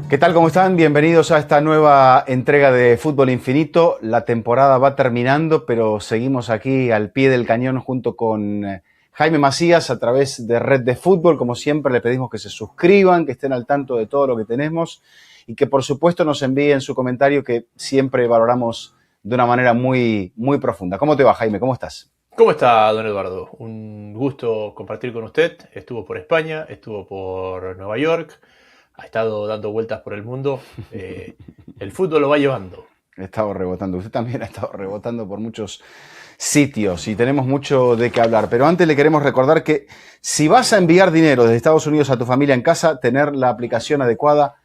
¿Qué tal? ¿Cómo están? Bienvenidos a esta nueva entrega de Fútbol Infinito. La temporada va terminando, pero seguimos aquí al pie del cañón junto con Jaime Macías a través de Red de Fútbol. Como siempre, le pedimos que se suscriban, que estén al tanto de todo lo que tenemos y que, por supuesto, nos envíen su comentario, que siempre valoramos de una manera muy profunda. ¿Cómo te va, Jaime? ¿Cómo estás? ¿Cómo está, don Eduardo? Un gusto compartir con usted. Estuvo por España, estuvo por Nueva York, ha estado dando vueltas por el mundo. El fútbol lo va llevando. He estado rebotando. Usted también ha estado rebotando por muchos sitios y tenemos mucho de qué hablar. Pero antes le queremos recordar que si vas a enviar dinero desde Estados Unidos a tu familia en casa, tener la aplicación adecuada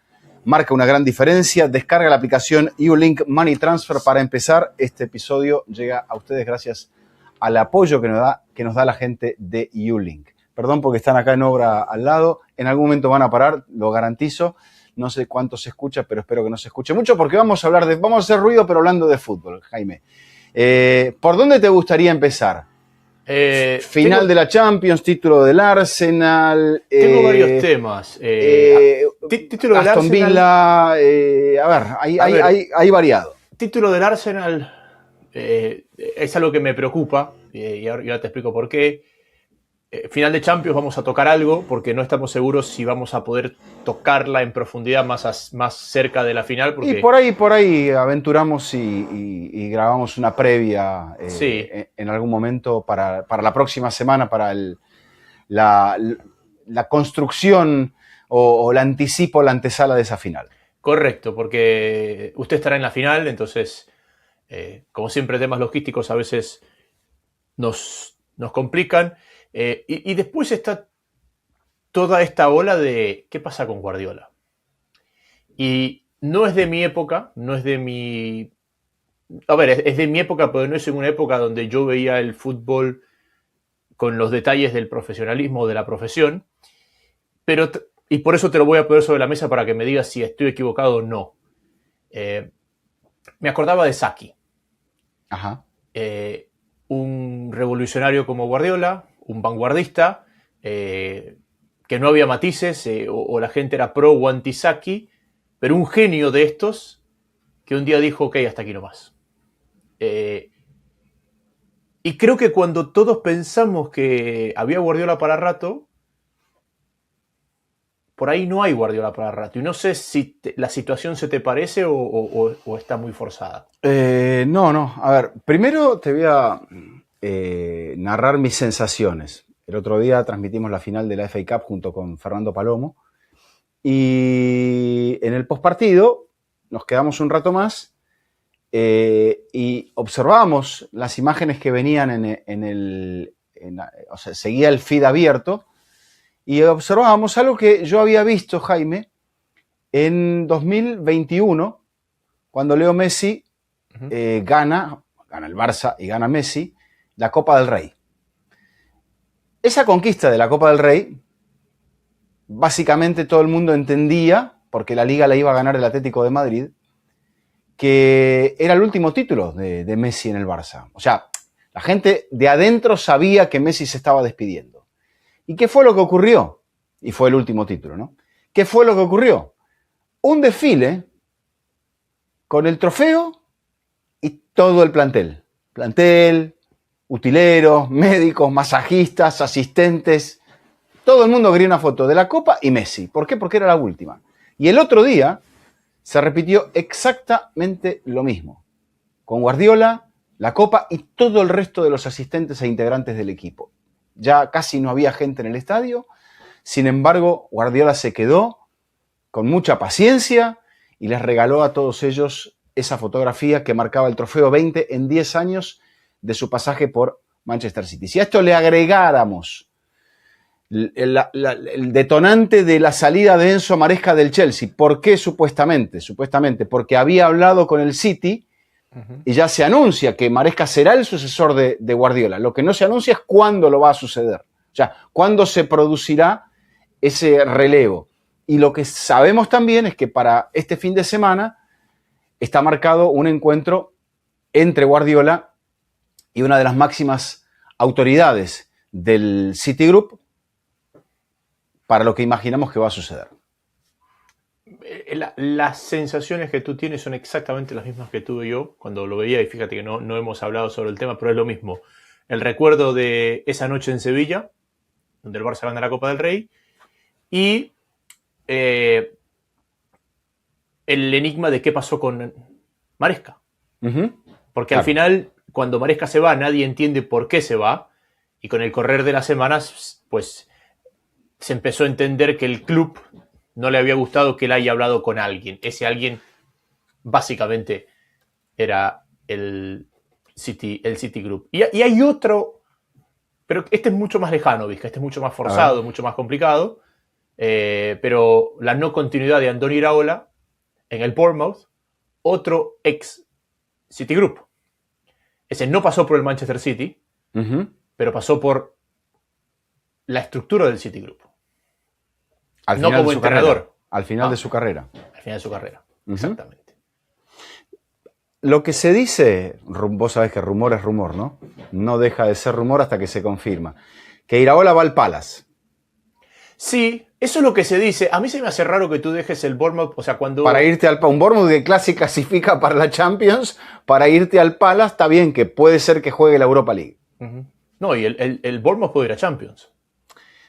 marca una gran diferencia. Descarga la aplicación YouLink Money Transfer para empezar. Este episodio llega a ustedes gracias al apoyo que nos da la gente de YouLink. Perdón porque están acá en obra al lado. En algún momento van a parar, lo garantizo. No sé cuánto se escucha, pero espero que no se escuche mucho porque vamos a hacer ruido, pero hablando de fútbol, Jaime. ¿Por dónde te gustaría empezar? Final de la Champions, título del Arsenal. Tengo varios temas. Título del Aston Villa. Hay variado. Título del Arsenal es algo que me preocupa y ahora te explico por qué. Final de Champions vamos a tocar algo porque no estamos seguros si vamos a poder tocarla en profundidad más cerca de la final. Porque... Y por ahí aventuramos y grabamos una previa sí. en algún momento para la próxima semana, para la construcción o el anticipo, la antesala de esa final. Correcto, porque usted estará en la final, entonces, como siempre, temas logísticos a veces nos complican. Y después está toda esta ola de qué pasa con Guardiola. Y no es de mi época, no es de mi... A ver, es de mi época, pero no es en una época donde yo veía el fútbol con los detalles del profesionalismo de la profesión. Y por eso te lo voy a poner sobre la mesa para que me digas si estoy equivocado o no. Me acordaba de Saki. Ajá. Un revolucionario como Guardiola, un vanguardista, que no había matices, o la gente era pro o anti-Saki, pero un genio de estos que un día dijo, ok, hasta aquí nomás. Y creo que cuando todos pensamos que había Guardiola para rato, por ahí no hay Guardiola para rato. Y no sé si la situación se te parece o está muy forzada. No. A ver, primero te voy a narrar mis sensaciones. El otro día transmitimos la final de la FA Cup junto con Fernando Palomo y en el postpartido nos quedamos un rato más y observábamos las imágenes que venían o sea, seguía el feed abierto y observábamos algo que yo había visto, Jaime, en 2021, cuando Leo Messi gana el Barça y gana Messi, la Copa del Rey. Esa conquista de la Copa del Rey, básicamente todo el mundo entendía, porque la Liga la iba a ganar el Atlético de Madrid, que era el último título de Messi en el Barça. O sea, la gente de adentro sabía que Messi se estaba despidiendo. ¿Y qué fue lo que ocurrió? Y fue el último título, ¿no? ¿Qué fue lo que ocurrió? Un desfile con el trofeo y todo el plantel. Plantel, utileros, médicos, masajistas, asistentes. Todo el mundo quería una foto de la Copa y Messi. ¿Por qué? Porque era la última. Y el otro día se repitió exactamente lo mismo. Con Guardiola, la Copa y todo el resto de los asistentes e integrantes del equipo. Ya casi no había gente en el estadio. Sin embargo, Guardiola se quedó con mucha paciencia y les regaló a todos ellos esa fotografía que marcaba el trofeo 20 en 10 años de su pasaje por Manchester City. Si a esto le agregáramos el detonante de la salida de Enzo Maresca del Chelsea, ¿por qué supuestamente? Supuestamente porque había hablado con el City y ya se anuncia que Maresca será el sucesor de Guardiola. Lo que no se anuncia es cuándo lo va a suceder. O sea, cuándo se producirá ese relevo. Y lo que sabemos también es que para este fin de semana está marcado un encuentro entre Guardiola y una de las máximas autoridades del Citigroup para lo que imaginamos que va a suceder. Las sensaciones que tú tienes son exactamente las mismas que tuve yo cuando lo veía, y fíjate que no hemos hablado sobre el tema, pero es lo mismo. El recuerdo de esa noche en Sevilla, donde el Barça gana la Copa del Rey, y el enigma de qué pasó con Maresca. Porque al final, cuando Maresca se va, nadie entiende por qué se va, y con el correr de las semanas, pues se empezó a entender que el club no le había gustado que él haya hablado con alguien. Ese alguien básicamente era el City Group. Y hay otro, pero este es mucho más lejano, Vizca, este es mucho más forzado, mucho más complicado, pero la no continuidad de Andoni Iraola en el Bournemouth, otro ex City Group. Ese no pasó por el Manchester City, pero pasó por la estructura del City Group. Al no final como de su entrenador. Carrera. Al final de su carrera. Al final de su carrera, exactamente. Lo que se dice, vos sabés que rumor es rumor, ¿no? No deja de ser rumor hasta que se confirma. Que Iraola va al Palace. Sí, eso es lo que se dice. A mí se me hace raro que tú dejes el Bournemouth, o sea, cuando... Para irte al un Bournemouth que clasifica para la Champions, para irte al Palace, está bien que puede ser que juegue la Europa League. No, y el Bournemouth puede ir a Champions.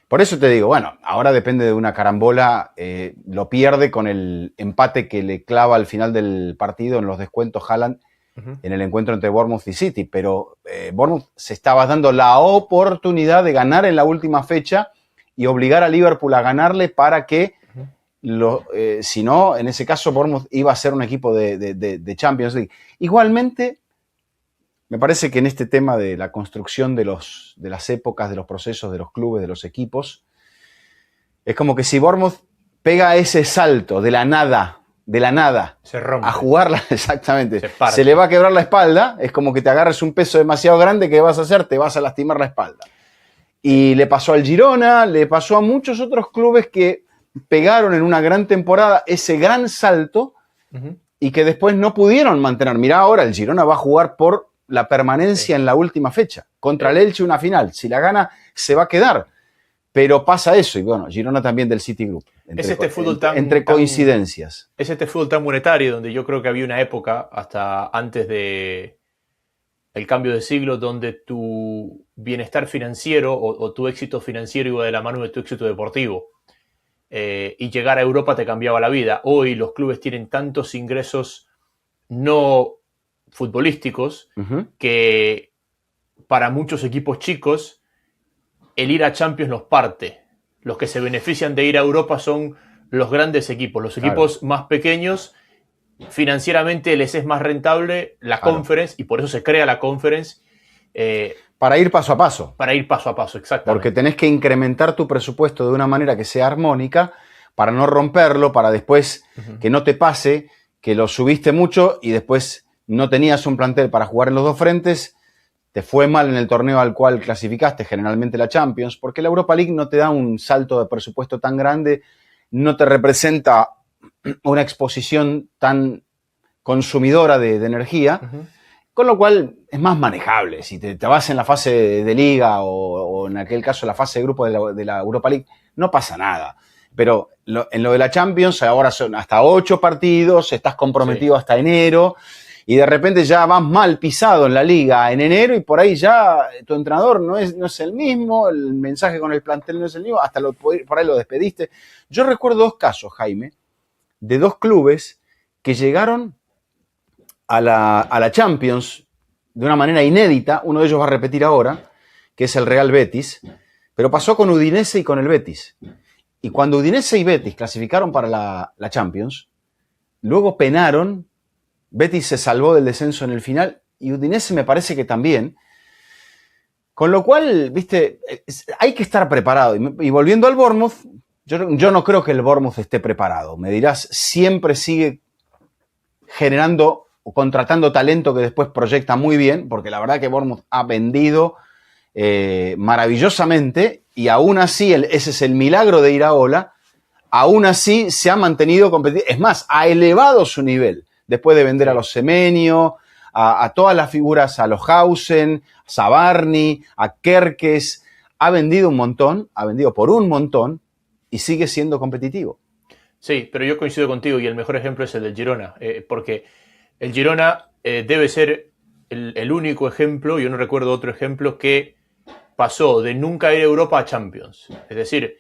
Por eso te digo, bueno, ahora depende de una carambola, lo pierde con el empate que le clava al final del partido en los descuentos Haaland en el encuentro entre Bournemouth y City, pero Bournemouth se estaba dando la oportunidad de ganar en la última fecha y obligar a Liverpool a ganarle para que, si no, en ese caso Bournemouth iba a ser un equipo de Champions League. Igualmente, me parece que en este tema de la construcción de las épocas, de los procesos, de los clubes, de los equipos, es como que si Bournemouth pega ese salto de la nada se rompe. a jugarla, exactamente, se le va a quebrar la espalda, es como que te agarres un peso demasiado grande, ¿qué vas a hacer? Te vas a lastimar la espalda. Y le pasó al Girona, le pasó a muchos otros clubes que pegaron en una gran temporada ese gran salto y que después no pudieron mantener. Mirá, ahora el Girona va a jugar por la permanencia en la última fecha. Contra el Elche una final. Si la gana, se va a quedar. Pero pasa eso. Y bueno, Girona también del City Group. Entre coincidencias. Es este fútbol tan monetario donde yo creo que había una época, hasta antes de el cambio de siglo, donde tu bienestar financiero o tu éxito financiero iba de la mano de tu éxito deportivo. Y llegar a Europa te cambiaba la vida. Hoy los clubes tienen tantos ingresos no futbolísticos que para muchos equipos chicos el ir a Champions los parte. Los que se benefician de ir a Europa son los grandes equipos. Los equipos más pequeños, financieramente les es más rentable la Conference, y por eso se crea la Conference. Para ir paso a paso. Para ir paso a paso, exactamente. Porque tenés que incrementar tu presupuesto de una manera que sea armónica para no romperlo, para después que no te pase, que lo subiste mucho y después no tenías un plantel para jugar en los dos frentes, te fue mal en el torneo al cual clasificaste, generalmente la Champions, porque la Europa League no te da un salto de presupuesto tan grande, no te representa una exposición tan consumidora de energía, con lo cual es más manejable. Si te vas en la fase de liga o en aquel caso la fase de grupo de la Europa League, no pasa nada. Pero en lo de la Champions ahora son hasta 8 partidos, estás comprometido hasta enero, y de repente ya vas mal pisado en la liga en enero y por ahí ya tu entrenador no es el mismo, el mensaje con el plantel no es el mismo, hasta por ahí lo despediste. Yo recuerdo 2 casos, Jaime, de 2 clubes que llegaron a la Champions de una manera inédita. Uno de ellos va a repetir ahora, que es el Real Betis, pero pasó con Udinese y con el Betis. Y cuando Udinese y Betis clasificaron para la Champions, luego penaron. Betis se salvó del descenso en el final y Udinese me parece que también. Con lo cual, viste, hay que estar preparado. Y volviendo al Bournemouth, yo no creo que el Bournemouth esté preparado. Me dirás, siempre sigue generando o contratando talento que después proyecta muy bien, porque la verdad que Bournemouth ha vendido maravillosamente y aún así, ese es el milagro de Iraola, aún así se ha mantenido competitivo. Es más, ha elevado su nivel. Después de vender a los Semenyo, a todas las figuras, a los Hausen, a Zabarni, a Kerkes, ha vendido un montón, ha vendido por un montón y sigue siendo competitivo. Sí, pero yo coincido contigo y el mejor ejemplo es el del Girona, porque el Girona debe ser el único ejemplo, yo no recuerdo otro ejemplo, que pasó de nunca ir a Europa a Champions. Es decir,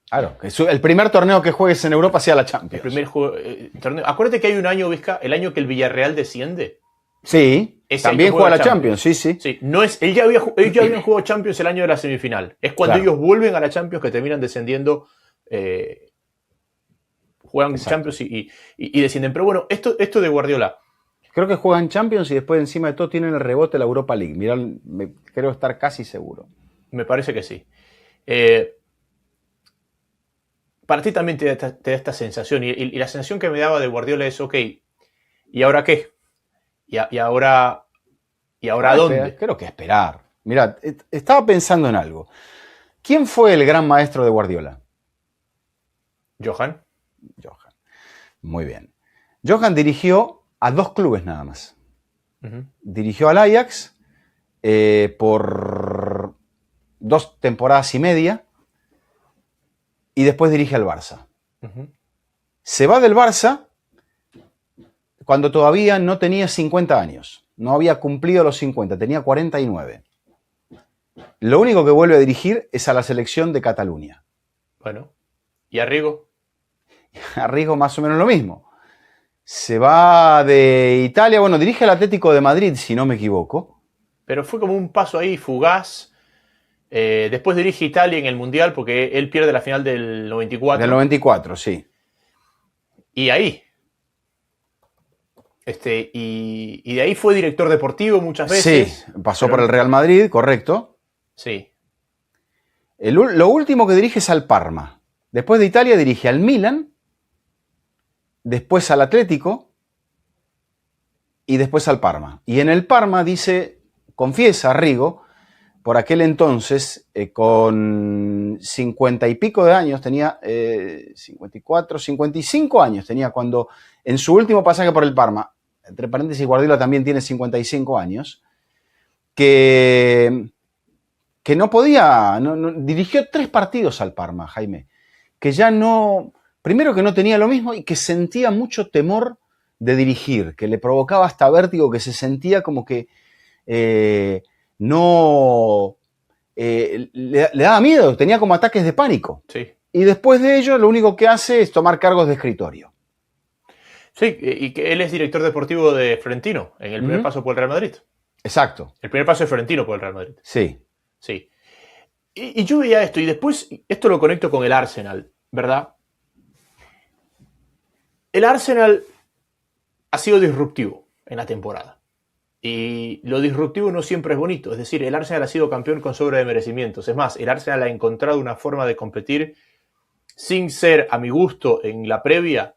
Claro, que el primer torneo que juegues en Europa sea la el Champions. primer torneo. Acuérdate que hay un año, Vizca, el año que el Villarreal desciende. Sí, Ese también año juega la Champions, sí, sí. Sí, no es, ellos ya habían jugado Champions el año de la semifinal. Es cuando Claro. ellos vuelven a la Champions que terminan descendiendo, juegan Exacto. Champions y descienden. Pero bueno, esto de Guardiola. Creo que juegan Champions y después encima de todo tienen el rebote de la Europa League. Mirá, creo estar casi seguro. Me parece que sí. Para ti también te da esta sensación. Y la sensación que me daba de Guardiola es, ok, ¿y ahora qué? ¿Y ahora dónde? Creo que esperar. Mirá, estaba pensando en algo. ¿Quién fue el gran maestro de Guardiola? Johan. Johan. Muy bien. Johan dirigió a 2 clubes nada más. Uh-huh. Dirigió al Ajax por 2 temporadas y media y después dirige al Barça. Uh-huh. Se va del Barça cuando todavía no tenía 50 años. No había cumplido los 50, tenía 49. Lo único que vuelve a dirigir es a la selección de Cataluña. Bueno. ¿Y Arrigo? Arrigo más o menos lo mismo. Se va de Italia, bueno, dirige al Atlético de Madrid, si no me equivoco. Pero fue como un paso ahí fugaz. Después dirige Italia en el Mundial porque él pierde la final del 94. Del 94, sí. Y ahí. Y de ahí fue director deportivo muchas veces. Sí, pasó por el Real Madrid, correcto. Sí. Lo último que dirige es al Parma. Después de Italia dirige al Milan, después al Atlético y después al Parma. Y en el Parma confiesa Arrigo, por aquel entonces, con 50 y pico de años, tenía 54, 55 años, tenía cuando en su último pasaje por el Parma, entre paréntesis, Guardiola también tiene 55 años, que no podía, dirigió 3 partidos al Parma, Jaime, que ya no, primero que no tenía lo mismo y que sentía mucho temor de dirigir, que le provocaba hasta vértigo, que se sentía como que le daba miedo, tenía como ataques de pánico. Sí. Y después de ello lo único que hace es tomar cargos de escritorio. Sí, y que él es director deportivo de Florentino en el primer paso por el Real Madrid. Exacto. El primer paso de Florentino por el Real Madrid. Sí. Sí. Y yo veía esto y después esto lo conecto con el Arsenal, ¿verdad? El Arsenal ha sido disruptivo en la temporada. Y lo disruptivo no siempre es bonito. Es decir, el Arsenal ha sido campeón con sobra de merecimientos. Es más, el Arsenal ha encontrado una forma de competir sin ser, a mi gusto, en la previa,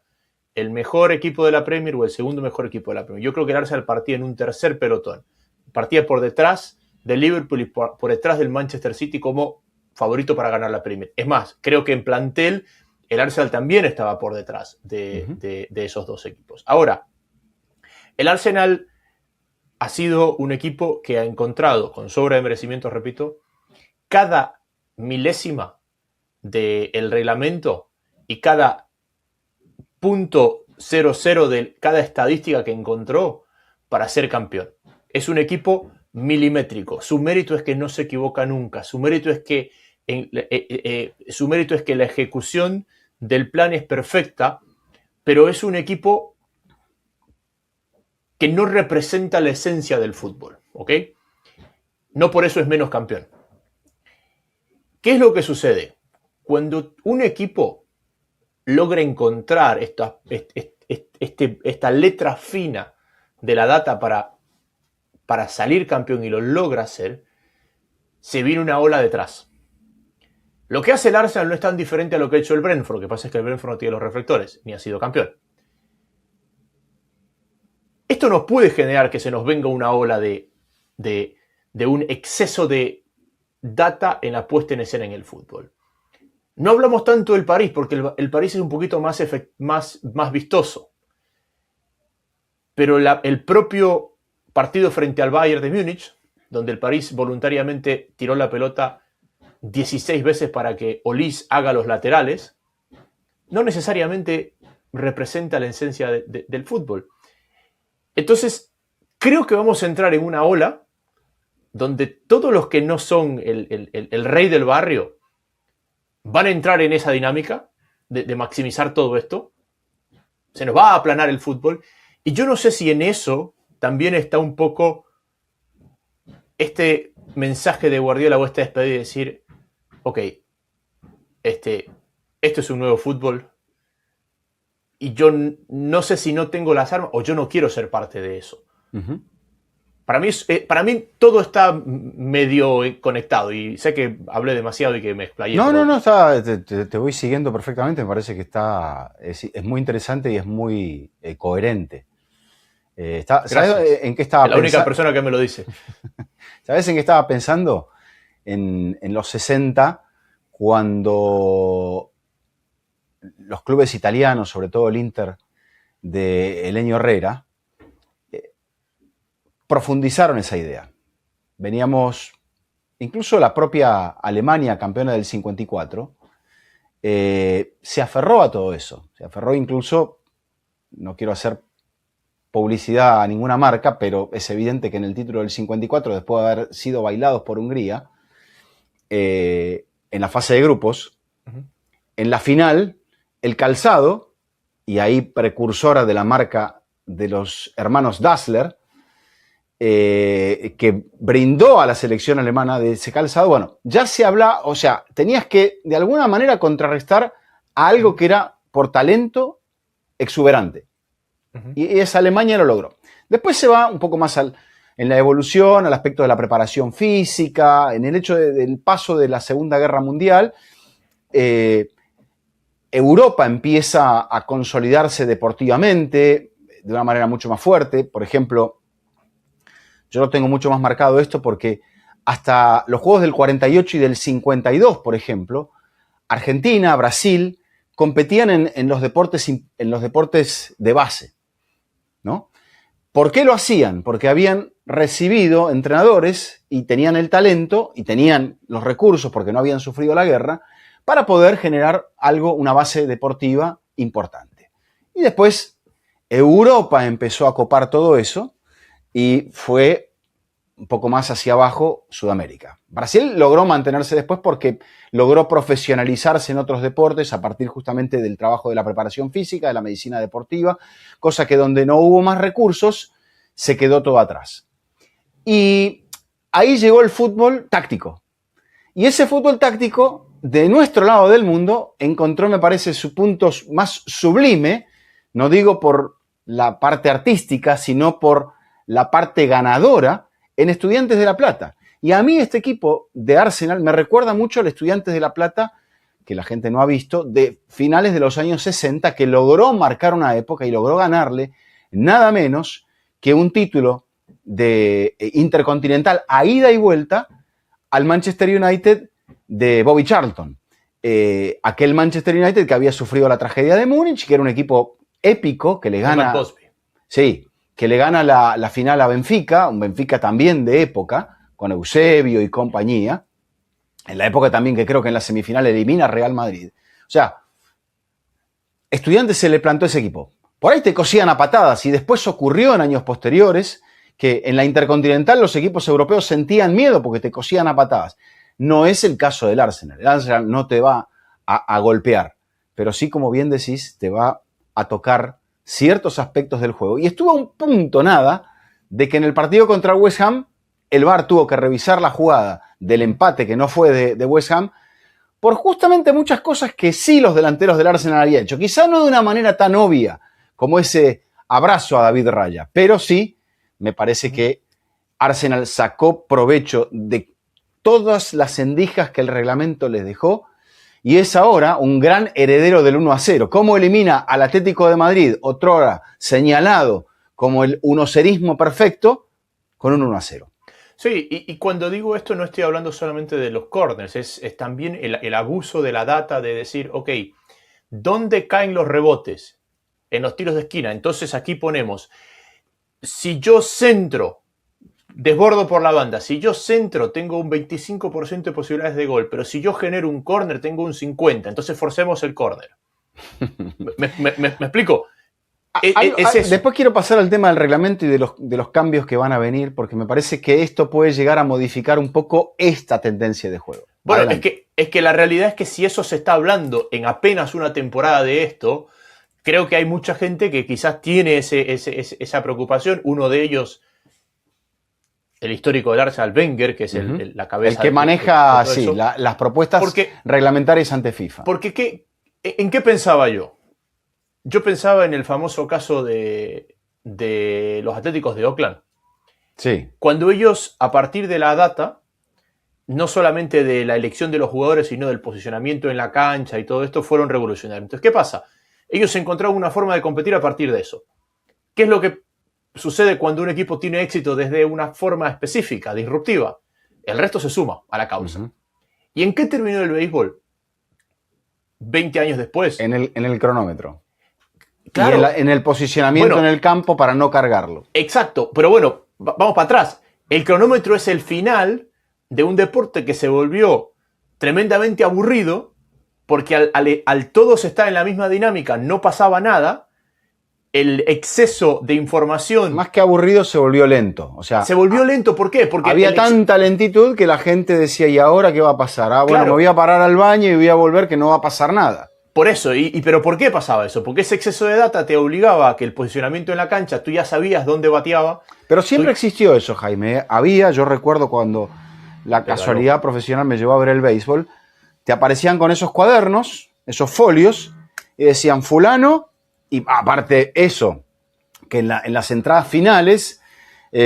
el mejor equipo de la Premier o el segundo mejor equipo de la Premier. Yo creo que el Arsenal partía en un tercer pelotón. Partía por detrás del Liverpool y por detrás del Manchester City como favorito para ganar la Premier. Es más, creo que en plantel el Arsenal también estaba por detrás de esos dos equipos. Ahora, el Arsenal ha sido un equipo que ha encontrado, con sobra de merecimiento, repito, cada milésima del reglamento y cada .00 de cada estadística que encontró para ser campeón. Es un equipo milimétrico. Su mérito es que no se equivoca nunca. Su mérito es que la ejecución del plan es perfecta, pero es un equipo que no representa la esencia del fútbol, ¿ok? No por eso es menos campeón. ¿Qué es lo que sucede? Cuando un equipo logra encontrar esta letra fina de la data para salir campeón y lo logra hacer, se viene una ola detrás. Lo que hace el Arsenal no es tan diferente a lo que ha hecho el Brentford. Lo que pasa es que el Brentford no tiene los reflectores, ni ha sido campeón. Esto nos puede generar que se nos venga una ola de un exceso de data en la puesta en escena en el fútbol. No hablamos tanto del París, porque el París es un poquito más vistoso. Pero el propio partido frente al Bayern de Múnich, donde el París voluntariamente tiró la pelota 16 veces para que Olise haga los laterales, no necesariamente representa la esencia del fútbol. Entonces, creo que vamos a entrar en una ola donde todos los que no son el rey del barrio van a entrar en esa dinámica de maximizar todo esto. Se nos va a aplanar el fútbol. Y yo no sé si en eso también está un poco este mensaje de Guardiola o esta despedida de decir, ok, esto es un nuevo fútbol y yo no sé si no tengo las armas o yo no quiero ser parte de eso. Uh-huh. Para mí todo está medio conectado y sé que hablé demasiado y que me explayé. No, te voy siguiendo perfectamente, me parece que es muy interesante y es muy coherente. ¿Sabes en qué estaba pensando? La única persona que me lo dice. ¿Sabes en qué estaba pensando? En los 60, cuando los clubes italianos, sobre todo el Inter de Helenio Herrera, profundizaron esa idea. Veníamos, incluso la propia Alemania, campeona del 54, se aferró a todo eso. Se aferró incluso, no quiero hacer publicidad a ninguna marca, pero es evidente que en el título del 54, después de haber sido bailados por Hungría, en la fase de grupos, en la final, el calzado, y ahí precursora de la marca de los hermanos Dassler, que brindó a la selección alemana de ese calzado, bueno, ya se habla, o sea, tenías que de alguna manera contrarrestar a algo que era por talento exuberante. Y esa Alemania lo logró. Después se va un poco más en la evolución, al aspecto de la preparación física, en el hecho del paso de la Segunda Guerra Mundial. Europa empieza a consolidarse deportivamente de una manera mucho más fuerte. Por ejemplo, yo lo tengo mucho más marcado esto porque hasta los Juegos del 48 y del 52, por ejemplo, Argentina, Brasil, competían en los deportes de base, ¿no? ¿Por qué lo hacían? Porque habían recibido entrenadores y tenían el talento y tenían los recursos, porque no habían sufrido la guerra, para poder generar una base deportiva importante. Y después Europa empezó a copar todo eso y fue un poco más hacia abajo Sudamérica. Brasil logró mantenerse después porque logró profesionalizarse en otros deportes a partir justamente del trabajo de la preparación física, de la medicina deportiva, cosa que donde no hubo más recursos se quedó todo atrás. Y ahí llegó el fútbol táctico. Y ese fútbol táctico, de nuestro lado del mundo, encontró, me parece, su punto más sublime, no digo por la parte artística, sino por la parte ganadora, en Estudiantes de La Plata. Y a mí este equipo de Arsenal me recuerda mucho al Estudiantes de La Plata, que la gente no ha visto, de finales de los años 60, que logró marcar una época y logró ganarle nada menos que un título de intercontinental a ida y vuelta al Manchester United de Bobby Charlton. Aquel Manchester United que había sufrido la tragedia de Múnich, que era un equipo épico, que le gana... Sí, que le gana la final a Benfica, un Benfica también de época, con Eusebio y compañía, en la época también que creo que en la semifinal elimina a Real Madrid. O sea, Estudiantes se le plantó ese equipo. Por ahí te cosían a patadas y después ocurrió en años posteriores que en la Intercontinental los equipos europeos sentían miedo porque te cosían a patadas. No es el caso del Arsenal. El Arsenal no te va a golpear, pero sí, como bien decís, te va a tocar ciertos aspectos del juego. Y estuvo a un punto nada de que en el partido contra el West Ham el VAR tuvo que revisar la jugada del empate que no fue de West Ham por justamente muchas cosas que sí los delanteros del Arsenal habían hecho. Quizá no de una manera tan obvia como ese abrazo a David Raya, pero sí me parece que Arsenal sacó provecho de todas las endijas que el reglamento les dejó y es ahora un gran heredero del 1-0. ¿Cómo elimina al Atlético de Madrid, otrora señalado como el unocerismo perfecto, con un 1-0? Sí, y cuando digo esto no estoy hablando solamente de los corners, es también el abuso de la data de decir, ok, ¿dónde caen los rebotes? En los tiros de esquina. Entonces aquí ponemos, si yo centro, desbordo por la banda, si yo centro tengo un 25% de posibilidades de gol, pero si yo genero un córner tengo un 50%, entonces forcemos el córner. ¿Me explico? Es eso. Después quiero pasar al tema del reglamento y de los cambios que van a venir, porque me parece que esto puede llegar a modificar un poco esta tendencia de juego. Bueno, es que la realidad es que si eso se está hablando en apenas una temporada de esto, creo que hay mucha gente que quizás tiene esa preocupación. Uno de ellos, el histórico del Arsenal, Wenger, que es la cabeza. El que maneja, sí, las propuestas reglamentarias ante FIFA. Porque, ¿en qué pensaba yo? Yo pensaba en el famoso caso de los Atléticos de Oakland. Sí. Cuando ellos, a partir de la data, no solamente de la elección de los jugadores, sino del posicionamiento en la cancha y todo esto, fueron revolucionarios. Entonces, ¿qué pasa? Ellos encontraron una forma de competir a partir de eso. ¿Qué es lo que sucede cuando un equipo tiene éxito desde una forma específica, disruptiva? El resto se suma a la causa. Uh-huh. ¿Y en qué terminó el béisbol? 20 años después. En el cronómetro. Claro. Y en el posicionamiento en el campo para no cargarlo. Exacto. Pero bueno, vamos para atrás. El cronómetro es el final de un deporte que se volvió tremendamente aburrido porque al todos estar en la misma dinámica no pasaba nada. El exceso de información... Más que aburrido, se volvió lento. O sea, se volvió lento, ¿por qué? Porque había tanta lentitud que la gente decía, ¿y ahora qué va a pasar? Bueno, claro, me voy a parar al baño y voy a volver que no va a pasar nada. Por eso, ¿pero por qué pasaba eso? Porque ese exceso de data te obligaba a que el posicionamiento en la cancha, tú ya sabías dónde bateaba. Pero siempre existió eso, Jaime. Yo recuerdo cuando la casualidad profesional me llevó a ver el béisbol, te aparecían con esos cuadernos, esos folios, y decían fulano, y aparte eso, que en las entradas finales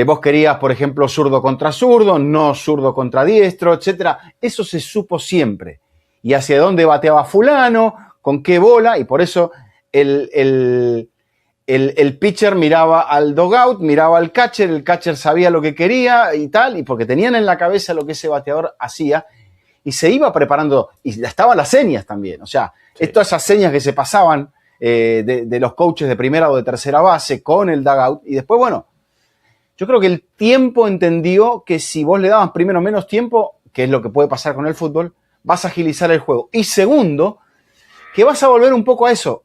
vos querías, por ejemplo, zurdo contra zurdo, no zurdo contra diestro, etc. Eso se supo siempre. Y hacia dónde bateaba fulano, con qué bola, y por eso el pitcher miraba al dugout, miraba al catcher, el catcher sabía lo que quería y tal, y porque tenían en la cabeza lo que ese bateador hacía, y se iba preparando, y estaban las señas también, o sea, sí. Todas esas señas que se pasaban de los coaches de primera o de tercera base con el dugout, y después, bueno, yo creo que el tiempo entendió que si vos le dabas primero menos tiempo, que es lo que puede pasar con el fútbol, vas a agilizar el juego. Y segundo, que vas a volver un poco a eso.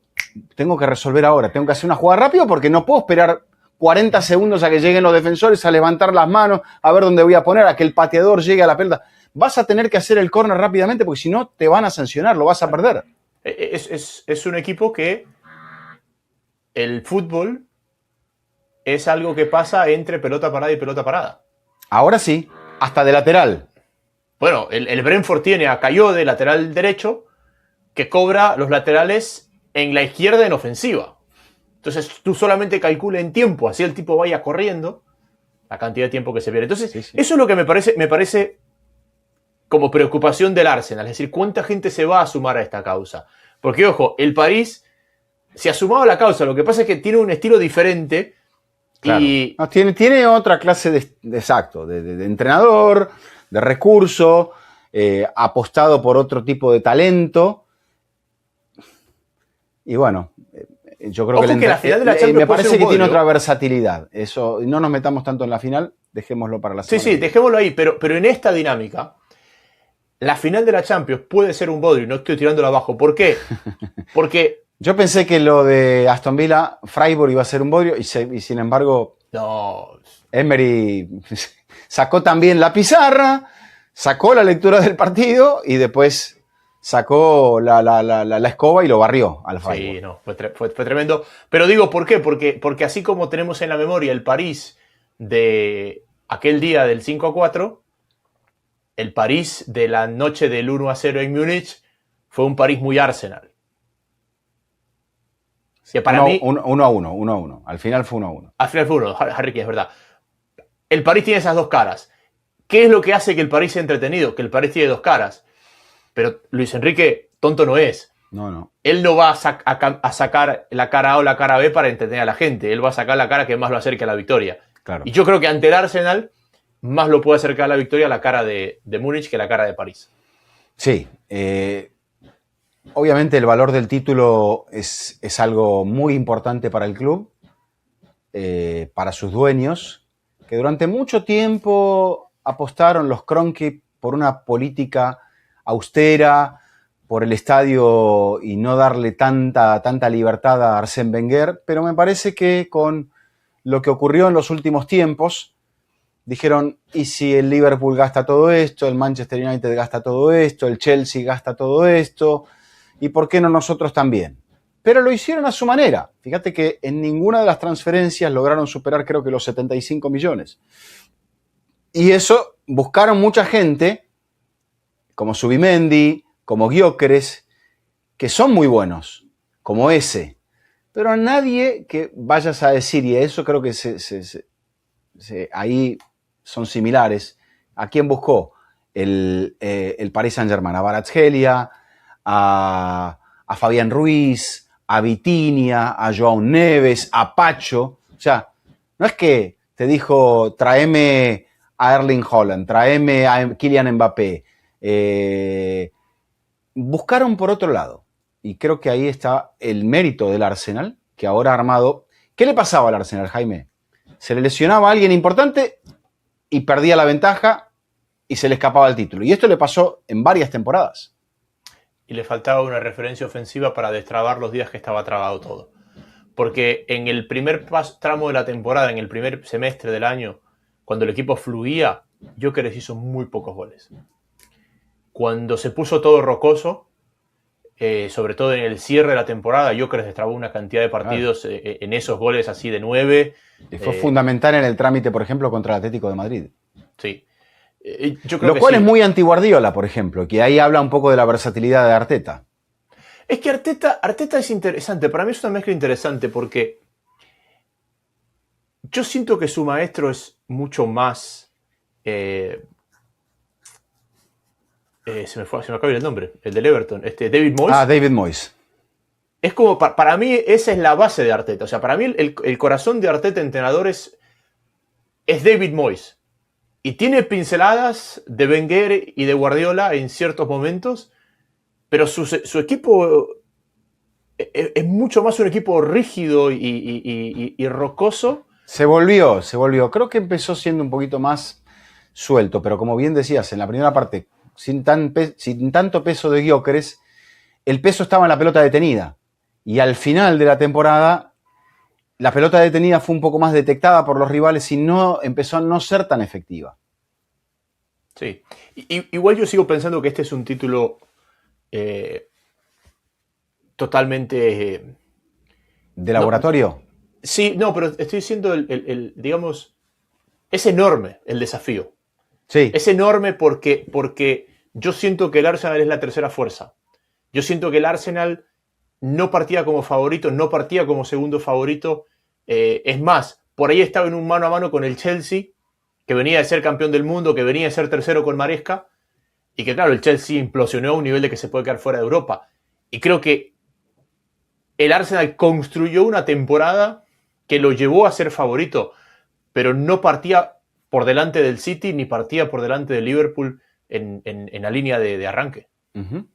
Tengo que resolver ahora, tengo que hacer una jugada rápido porque no puedo esperar 40 segundos a que lleguen los defensores, a levantar las manos, a ver dónde voy a poner, a que el pateador llegue a la pelota. Vas a tener que hacer el córner rápidamente porque si no te van a sancionar, lo vas a perder. Es un equipo que el fútbol es algo que pasa entre pelota parada y pelota parada. Ahora sí, hasta de lateral. Bueno, el Brentford tiene a Kayode, lateral derecho, que cobra los laterales en la izquierda en ofensiva. Entonces tú solamente calcula en tiempo, así el tipo vaya corriendo, la cantidad de tiempo que se pierde. Entonces, sí. Eso es lo que me parece como preocupación del Arsenal. Es decir, ¿cuánta gente se va a sumar a esta causa? Porque, ojo, el París se ha sumado a la causa. Lo que pasa es que tiene un estilo diferente. Claro. Y no, tiene otra clase de entrenador, de recurso, apostado por otro tipo de talento. Y bueno, yo creo que la final de la Champions me parece que tiene otra versatilidad. Eso, no nos metamos tanto en la final, dejémoslo para la semana. Sí, dejémoslo ahí, pero en esta dinámica, la final de la Champions puede ser un bodrio, no estoy tirándolo abajo. ¿Por qué? Porque yo pensé que lo de Aston Villa, Freiburg iba a ser un bodrio y sin embargo, no. Emery sacó también la pizarra, sacó la lectura del partido y después sacó la escoba y lo barrió al Freiburg. Sí, no, fue tremendo. Pero digo, ¿por qué? Porque así como tenemos en la memoria el París de aquel día del 5-4, el París de la noche del 1-0 en Múnich fue un París muy Arsenal. Que para mí 1-1. Al final fue 1-1. Al final fue 1, Harry, es verdad. El París tiene esas dos caras. ¿Qué es lo que hace que el París sea entretenido? Que el París tiene dos caras. Pero Luis Enrique tonto no es. No. Él no va a sacar la cara A o la cara B para entretener a la gente. Él va a sacar la cara que más lo acerque a la victoria. Claro. Y yo creo que ante el Arsenal más lo puede acercar a la victoria la cara de Múnich que la cara de París. Sí. Obviamente el valor del título es algo muy importante para el club, para sus dueños, que durante mucho tiempo apostaron los Kroenke por una política austera, por el estadio y no darle tanta libertad a Arsène Wenger, pero me parece que con lo que ocurrió en los últimos tiempos, dijeron, ¿y si el Liverpool gasta todo esto, el Manchester United gasta todo esto, el Chelsea gasta todo esto, y por qué no nosotros también? Pero lo hicieron a su manera. Fíjate que en ninguna de las transferencias lograron superar, creo que los 75 millones. Y eso buscaron mucha gente, como Zubimendi, como Gyökeres, que son muy buenos, como ese. Pero a nadie que vayas a decir, y eso creo que ahí son similares, ¿a quién buscó? El Paris Saint-Germain, a Kvaratskhelia, a Fabián Ruiz, a Vitinha, a Joao Neves, a Pacho. O sea, no es que te dijo, tráeme a Erling Haaland, tráeme a Kylian Mbappé. Buscaron por otro lado. Y creo que ahí está el mérito del Arsenal, que ahora ha armado. ¿Qué le pasaba al Arsenal, Jaime? Se le lesionaba a alguien importante y perdía la ventaja y se le escapaba el título. Y esto le pasó en varias temporadas. Y le faltaba una referencia ofensiva para destrabar los días que estaba trabado todo. Porque en el primer tramo de la temporada, en el primer semestre del año, cuando el equipo fluía, Gyökeres hizo muy pocos goles. Cuando se puso todo rocoso, sobre todo en el cierre de la temporada, Gyökeres destrabó una cantidad de partidos en esos goles así de 9. Y fue fundamental en el trámite, por ejemplo, contra el Atlético de Madrid. Sí. Yo creo Lo cual sí. es muy anti-Guardiola, por ejemplo, que ahí habla un poco de la versatilidad de Arteta. Es que Arteta es interesante. Para mí es una mezcla interesante porque yo siento que su maestro es mucho más... se me acaba el nombre. El del Everton. David Moyes. David Moyes. Es como, para mí, esa es la base de Arteta. O sea, para mí el corazón de Arteta, entrenador, es David Moyes. Y tiene pinceladas de Wenger y de Guardiola en ciertos momentos, pero su equipo es mucho más un equipo rígido y rocoso. Se volvió. Creo que empezó siendo un poquito más suelto, pero como bien decías, en la primera parte, sin tanto peso de Gyökeres, el peso estaba en la pelota detenida. Y al final de la temporada, la pelota detenida fue un poco más detectada por los rivales y empezó a no ser tan efectiva. Sí. Igual yo sigo pensando que este es un título totalmente... ¿De laboratorio? Sí, no, pero estoy diciendo, digamos, es enorme el desafío. Sí. Es enorme porque yo siento que el Arsenal es la tercera fuerza. Yo siento que el Arsenal no partía como favorito, no partía como segundo favorito. Es más, por ahí estaba en un mano a mano con el Chelsea, que venía de ser campeón del mundo, que venía de ser tercero con Maresca, y que claro, el Chelsea implosionó a un nivel de que se puede quedar fuera de Europa. Y creo que el Arsenal construyó una temporada que lo llevó a ser favorito, pero no partía por delante del City ni partía por delante del Liverpool en la línea de arranque. Uh-huh.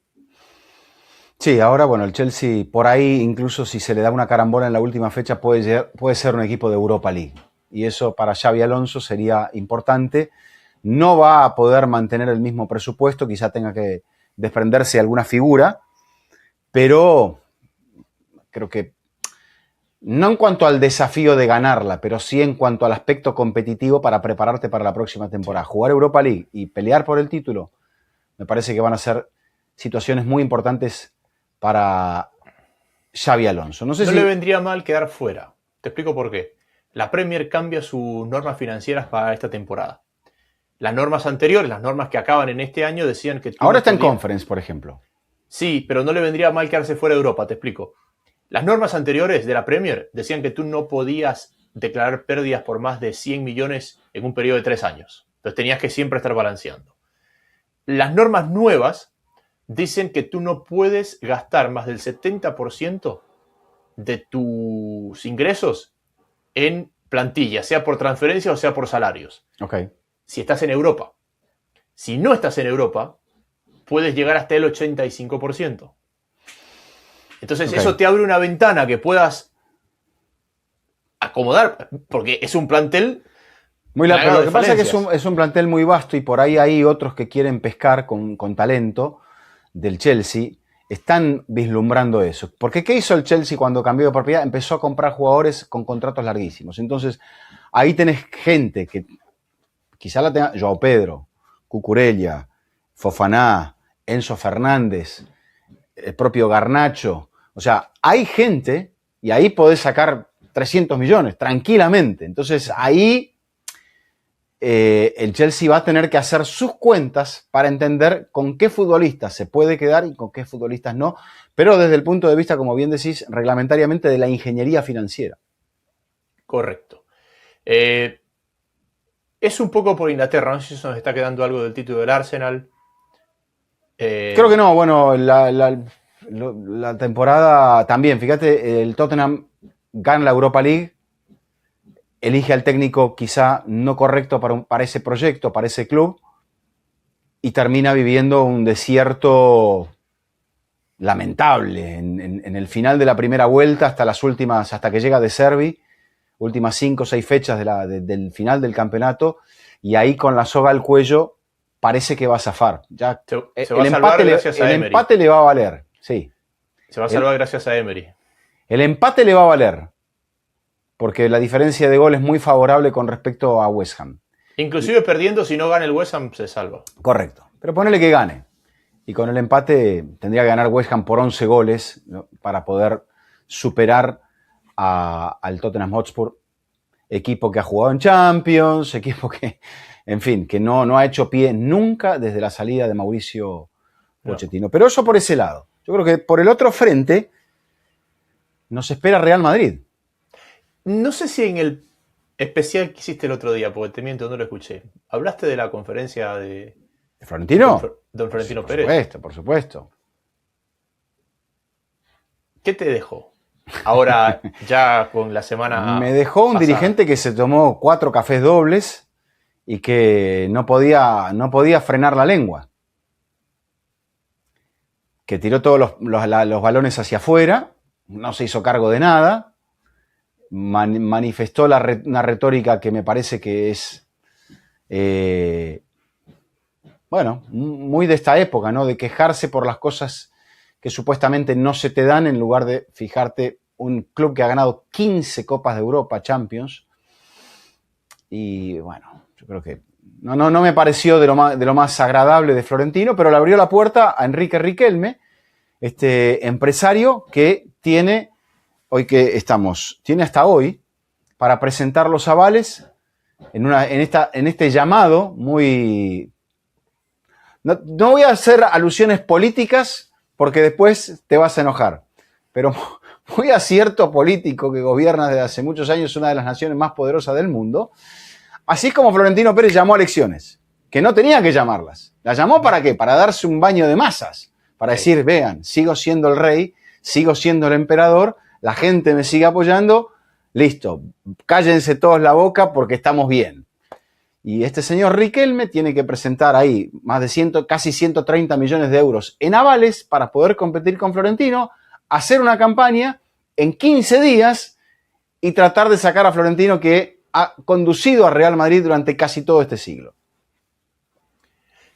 Sí, ahora, bueno, el Chelsea, por ahí, incluso si se le da una carambola en la última fecha, puede ser un equipo de Europa League. Y eso para Xabi Alonso sería importante. No va a poder mantener el mismo presupuesto, quizá tenga que desprenderse de alguna figura, pero creo que no en cuanto al desafío de ganarla, pero sí en cuanto al aspecto competitivo para prepararte para la próxima temporada. Jugar Europa League y pelear por el título, me parece que van a ser situaciones muy importantes para Xabi Alonso. No le vendría mal quedar fuera. Te explico por qué. La Premier cambia sus normas financieras para esta temporada. Las normas anteriores, las normas que acaban en este año, decían que... Ahora está en Conference, por ejemplo. Sí, pero no le vendría mal quedarse fuera de Europa, te explico. Las normas anteriores de la Premier decían que tú no podías declarar pérdidas por más de 100 millones en un periodo de 3 años. Entonces tenías que siempre estar balanceando. Las normas nuevas dicen que tú no puedes gastar más del 70% de tus ingresos en plantilla, sea por transferencia o sea por salarios. Okay. Si estás en Europa. Si no estás en Europa, puedes llegar hasta el 85%. Entonces eso te abre una ventana que puedas acomodar, porque es un plantel... Muy largo. Pero lo que pasa es que es un plantel muy vasto y por ahí hay otros que quieren pescar con talento del Chelsea están vislumbrando eso. Porque ¿qué hizo el Chelsea cuando cambió de propiedad? Empezó a comprar jugadores con contratos larguísimos. Entonces, ahí tenés gente que quizá la tenga, Joao Pedro, Cucurella, Fofaná, Enzo Fernández, el propio Garnacho. O sea, hay gente y ahí podés sacar 300 millones tranquilamente. Entonces, ahí el Chelsea va a tener que hacer sus cuentas para entender con qué futbolistas se puede quedar y con qué futbolistas no, pero desde el punto de vista, como bien decís, reglamentariamente de la ingeniería financiera. Correcto. Es un poco por Inglaterra, no sé si se nos está quedando algo del título del Arsenal. Creo que no, bueno, la temporada también, fíjate, el Tottenham gana la Europa League, elige al técnico quizá no correcto para ese proyecto, para ese club, y termina viviendo un desierto lamentable en el final de la primera vuelta hasta que llega De Zerbi, últimas 5 o 6 fechas del final del campeonato, y ahí con la soga al cuello parece que va a zafar. Ya, se va a salvar gracias a Emery. El empate le va a valer, sí. Se va a salvar gracias a Emery. El empate le va a valer, porque la diferencia de gol es muy favorable con respecto a West Ham. Inclusive perdiendo, si no gana el West Ham, se salva. Correcto, pero ponele que gane. Y con el empate tendría que ganar West Ham por 11 goles, ¿no?, para poder superar al Tottenham Hotspur, equipo que ha jugado en Champions, equipo que, en fin, que no ha hecho pie nunca desde la salida de Mauricio Pochettino. No. Pero eso por ese lado. Yo creo que por el otro frente nos espera Real Madrid. No sé si en el especial que hiciste el otro día, porque te miento, no lo escuché. ¿Hablaste de la conferencia de Florentino? Don Florentino Sí, Pérez. Por supuesto. ¿Qué te dejó? Ahora, ya con la semana me dejó un dirigente que se tomó 4 cafés dobles y que no podía frenar la lengua. Que tiró todos los balones hacia afuera, no se hizo cargo de nada, manifestó una retórica que me parece que es, bueno, muy de esta época, ¿no? De quejarse por las cosas que supuestamente no se te dan en lugar de fijarte un club que ha ganado 15 Copas de Europa, Champions. Y bueno, yo creo que no me pareció de lo más agradable de Florentino, pero le abrió la puerta a Enrique Riquelme, este empresario que tiene hasta hoy para presentar los avales en este llamado muy... No voy a hacer alusiones políticas porque después te vas a enojar, pero muy acierto político que gobierna desde hace muchos años una de las naciones más poderosas del mundo. Así es como Florentino Pérez llamó a elecciones, que no tenía que llamarlas. ¿Las llamó para qué? Para darse un baño de masas, para decir, vean, sigo siendo el rey, sigo siendo el emperador, la gente me sigue apoyando, listo, cállense todos la boca porque estamos bien. Y este señor Riquelme tiene que presentar ahí más de casi 130 millones de euros en avales para poder competir con Florentino, hacer una campaña en 15 días y tratar de sacar a Florentino, que ha conducido a Real Madrid durante casi todo este siglo.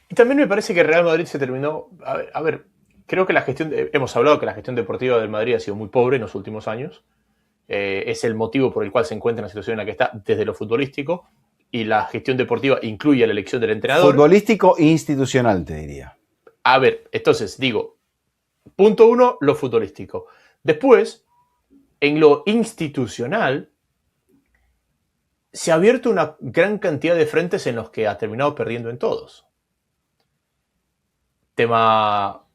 Y también me parece que Real Madrid se terminó... A ver, creo que hemos hablado que la gestión deportiva del Madrid ha sido muy pobre en los últimos años. Es el motivo por el cual se encuentra en la situación en la que está desde lo futbolístico. Y la gestión deportiva incluye la elección del entrenador. Futbolístico e institucional, te diría. A ver, entonces, digo, punto 1, lo futbolístico. Después, en lo institucional, se ha abierto una gran cantidad de frentes en los que ha terminado perdiendo en todos. Tema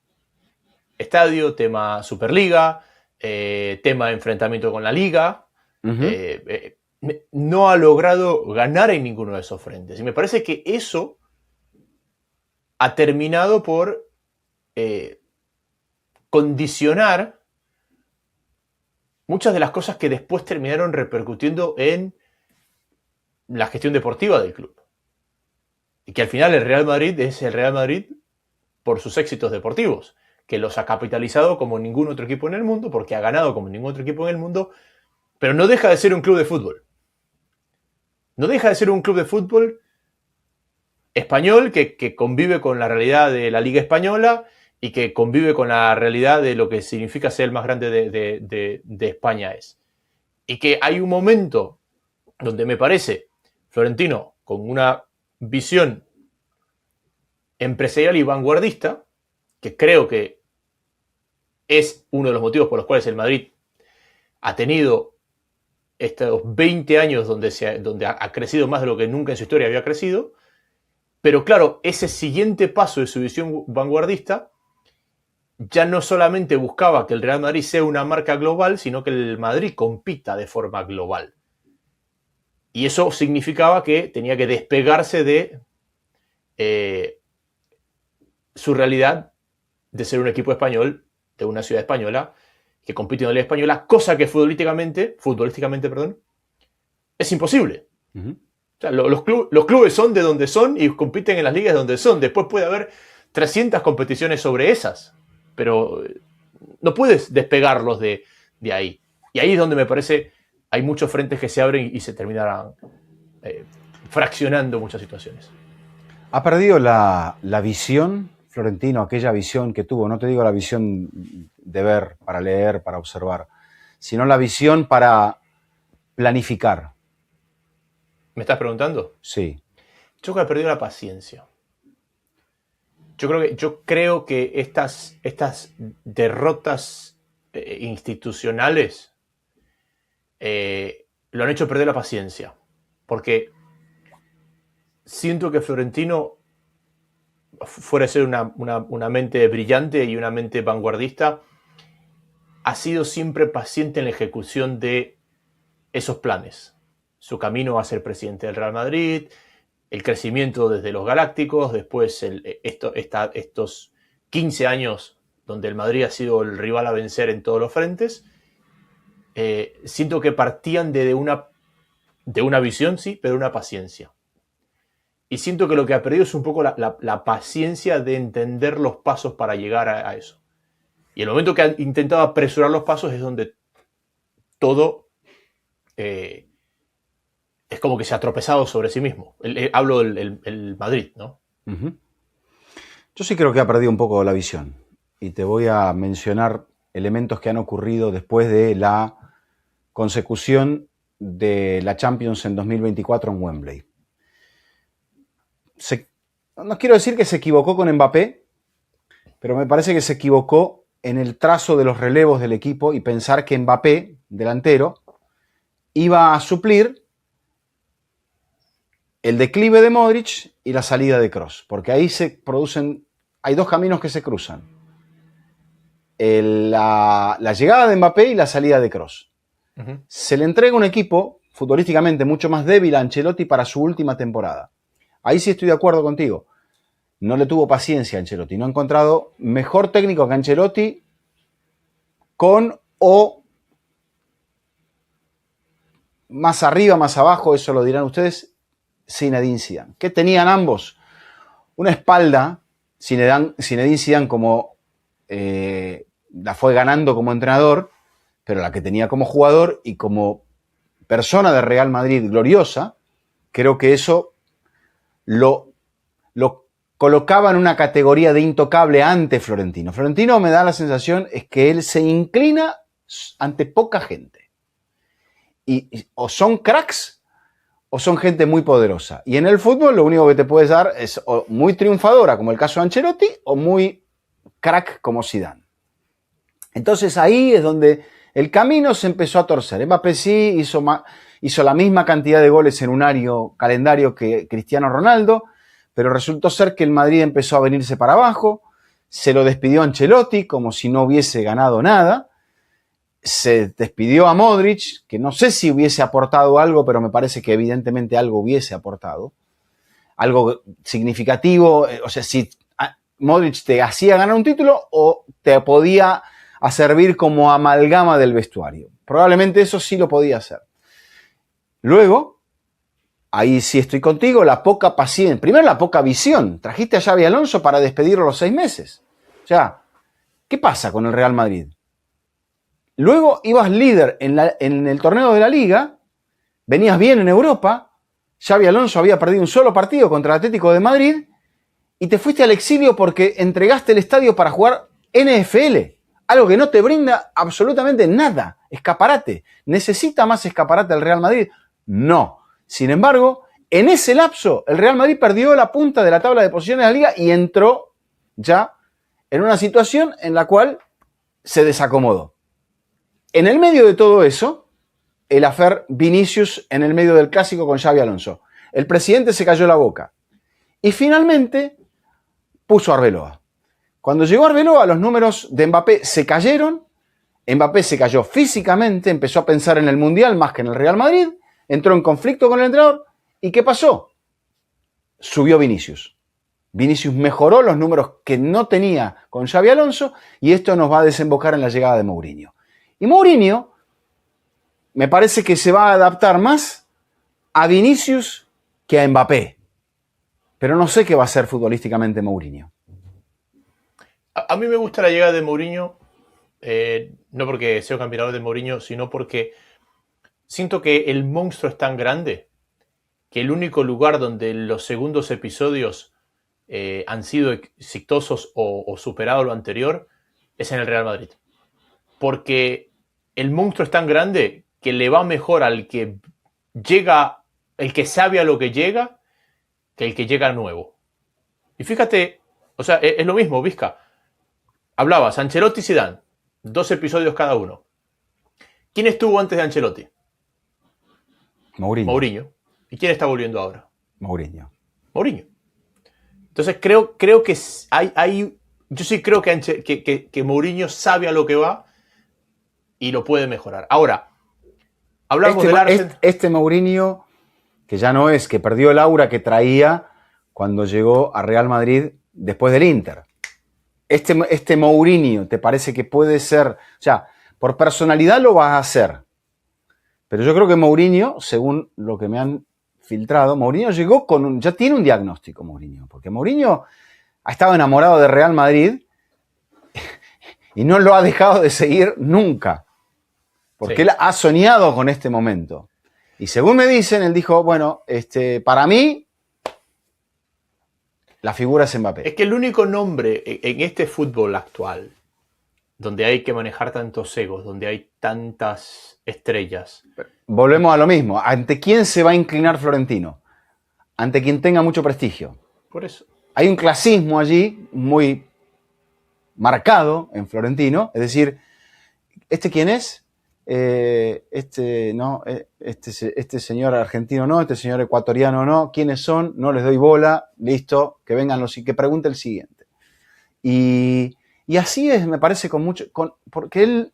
estadio, tema Superliga, tema enfrentamiento con la Liga. Uh-huh. No ha logrado ganar en ninguno de esos frentes. Y me parece que eso ha terminado por condicionar muchas de las cosas que después terminaron repercutiendo en la gestión deportiva del club. Y que al final el Real Madrid es el Real Madrid por sus éxitos deportivos, que los ha capitalizado como ningún otro equipo en el mundo, porque ha ganado como ningún otro equipo en el mundo, pero no deja de ser un club de fútbol. No deja de ser un club de fútbol español que convive con la realidad de la Liga Española y que convive con la realidad de lo que significa ser el más grande de España es. Y que hay un momento donde me parece Florentino, con una visión empresarial y vanguardista, que creo que es uno de los motivos por los cuales el Madrid ha tenido estos 20 años donde ha crecido más de lo que nunca en su historia había crecido. Pero claro, ese siguiente paso de su visión vanguardista ya no solamente buscaba que el Real Madrid sea una marca global, sino que el Madrid compita de forma global. Y eso significaba que tenía que despegarse de su realidad de ser un equipo español, de una ciudad española, que compite en la Liga Española, cosa que futbolísticamente, es imposible. Uh-huh. O sea, los clubes son de donde son y compiten en las ligas de donde son. Después puede haber 300 competiciones sobre esas, pero no puedes despegarlos de ahí. Y ahí es donde me parece hay muchos frentes que se abren y se terminarán fraccionando muchas situaciones. ¿Ha perdido la visión, Florentino, aquella visión que tuvo? No te digo la visión de ver, para leer, para observar, sino la visión para planificar. ¿Me estás preguntando? Sí. Yo creo que ha perdido la paciencia. Yo creo que estas derrotas institucionales lo han hecho perder la paciencia. Porque siento que Florentino, fuera de ser una mente brillante y una mente vanguardista, ha sido siempre paciente en la ejecución de esos planes. Su camino a ser presidente del Real Madrid, el crecimiento desde los Galácticos, después estos 15 años donde el Madrid ha sido el rival a vencer en todos los frentes. Siento que partían de una visión, sí, pero de una paciencia. Y siento que lo que ha perdido es un poco la paciencia de entender los pasos para llegar a eso. Y el momento que han intentado apresurar los pasos es donde todo es como que se ha tropezado sobre sí mismo. Hablo del Madrid, ¿no? Uh-huh. Yo sí creo que ha perdido un poco la visión. Y te voy a mencionar elementos que han ocurrido después de la consecución de la Champions en 2024 en Wembley. No quiero decir que se equivocó con Mbappé, pero me parece que se equivocó en el trazo de los relevos del equipo y pensar que Mbappé, delantero, iba a suplir el declive de Modric y la salida de Kroos, porque ahí hay dos caminos que se cruzan. La llegada de Mbappé y la salida de Kroos. Uh-huh. Se le entrega un equipo futbolísticamente mucho más débil a Ancelotti para su última temporada. Ahí sí estoy de acuerdo contigo. No le tuvo paciencia a Ancelotti. No ha encontrado mejor técnico que Ancelotti con o más arriba, más abajo, eso lo dirán ustedes, Zinedine Zidane. ¿Qué tenían ambos? Una espalda, Zinedine Zidane como la fue ganando como entrenador, pero la que tenía como jugador y como persona de Real Madrid gloriosa, creo que eso lo colocaba en una categoría de intocable ante Florentino. Florentino, me da la sensación, es que él se inclina ante poca gente. Y o son cracks o son gente muy poderosa. Y en el fútbol lo único que te puedes dar es o muy triunfadora, como el caso de Ancelotti, o muy crack como Zidane. Entonces ahí es donde el camino se empezó a torcer. Mbappé sí hizo la misma cantidad de goles en un año calendario que Cristiano Ronaldo, pero resultó ser que el Madrid empezó a venirse para abajo, se lo despidió a Ancelotti como si no hubiese ganado nada, se despidió a Modric, que no sé si hubiese aportado algo, pero me parece que evidentemente algo hubiese aportado, algo significativo, o sea, si Modric te hacía ganar un título o te podía servir como amalgama del vestuario. Probablemente eso sí lo podía hacer. Luego, ahí sí estoy contigo, la poca paciencia. Primero la poca visión. Trajiste a Xabi Alonso para despedirlo a los 6 meses. O sea, ¿qué pasa con el Real Madrid? Luego ibas líder en el torneo de la Liga, venías bien en Europa, Xabi Alonso había perdido un solo partido contra el Atlético de Madrid y te fuiste al exilio porque entregaste el estadio para jugar NFL. Algo que no te brinda absolutamente nada. Escaparate. ¿Necesita más escaparate el Real Madrid? No. Sin embargo, en ese lapso, el Real Madrid perdió la punta de la tabla de posiciones de la liga y entró ya en una situación en la cual se desacomodó. En el medio de todo eso, el affair Vinicius en el medio del clásico con Xabi Alonso. El presidente se cayó la boca. Y finalmente puso a Arbeloa. Cuando llegó Arbeloa, los números de Mbappé se cayeron. Mbappé se cayó físicamente, empezó a pensar en el Mundial más que en el Real Madrid, entró en conflicto con el entrenador. ¿Y qué pasó? Subió Vinicius. Vinicius mejoró los números que no tenía con Xabi Alonso y esto nos va a desembocar en la llegada de Mourinho. Y Mourinho me parece que se va a adaptar más a Vinicius que a Mbappé. Pero no sé qué va a hacer futbolísticamente Mourinho. A mí me gusta la llegada de Mourinho, no porque sea campeón de Mourinho, sino porque siento que el monstruo es tan grande que el único lugar donde los segundos episodios han sido exitosos o superado lo anterior es en el Real Madrid. Porque el monstruo es tan grande que le va mejor al que llega, el que sabe a lo que llega, que el que llega nuevo. Y fíjate, o sea, es lo mismo, Vizca. Hablabas, Ancelotti y Zidane, 2 episodios cada uno. ¿Quién estuvo antes de Ancelotti? Mourinho. ¿Y quién está volviendo ahora? Mourinho. Entonces creo que yo sí creo que Mourinho sabe a lo que va y lo puede mejorar. Ahora, hablamos del Arsenal. Este Mourinho, que ya no es, que perdió el aura que traía cuando llegó a Real Madrid después del Inter. Este Mourinho, ¿te parece que puede ser? O sea, por personalidad lo vas a hacer. Pero yo creo que Mourinho, según lo que me han filtrado, Mourinho llegó ya tiene un diagnóstico, Mourinho. Porque Mourinho ha estado enamorado de Real Madrid y no lo ha dejado de seguir nunca. Porque sí, él ha soñado con este momento. Y según me dicen, él dijo, bueno, para mí, la figura es Mbappé. Es que el único nombre en este fútbol actual, donde hay que manejar tantos egos, donde hay tantas estrellas. Volvemos a lo mismo. ¿Ante quién se va a inclinar Florentino? Ante quien tenga mucho prestigio. Por eso. Hay un clasismo allí muy marcado en Florentino. Es decir, ¿este quién es? No, este señor argentino no, este señor ecuatoriano no, ¿quiénes son? No les doy bola, listo, que vengan los y que pregunte el siguiente. Y así es, me parece, porque él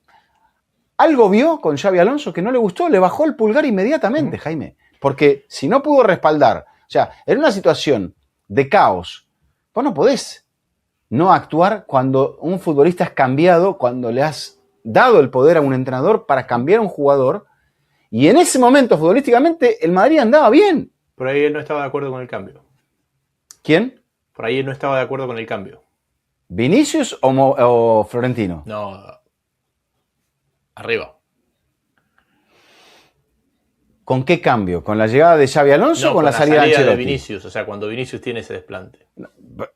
algo vio con Xabi Alonso que no le gustó, le bajó el pulgar inmediatamente, Jaime, porque si no pudo respaldar, o sea, en una situación de caos, vos no podés no actuar cuando un futbolista es cambiado, cuando le has dado el poder a un entrenador para cambiar a un jugador, y en ese momento, futbolísticamente, el Madrid andaba bien. Por ahí él no estaba de acuerdo con el cambio. ¿Quién? Por ahí él no estaba de acuerdo con el cambio. ¿Vinicius o Florentino? No, arriba. ¿Con qué cambio? ¿Con la llegada de Xabi Alonso o con la salida de Ancelotti? De Vinicius, o sea, cuando Vinicius tiene ese desplante.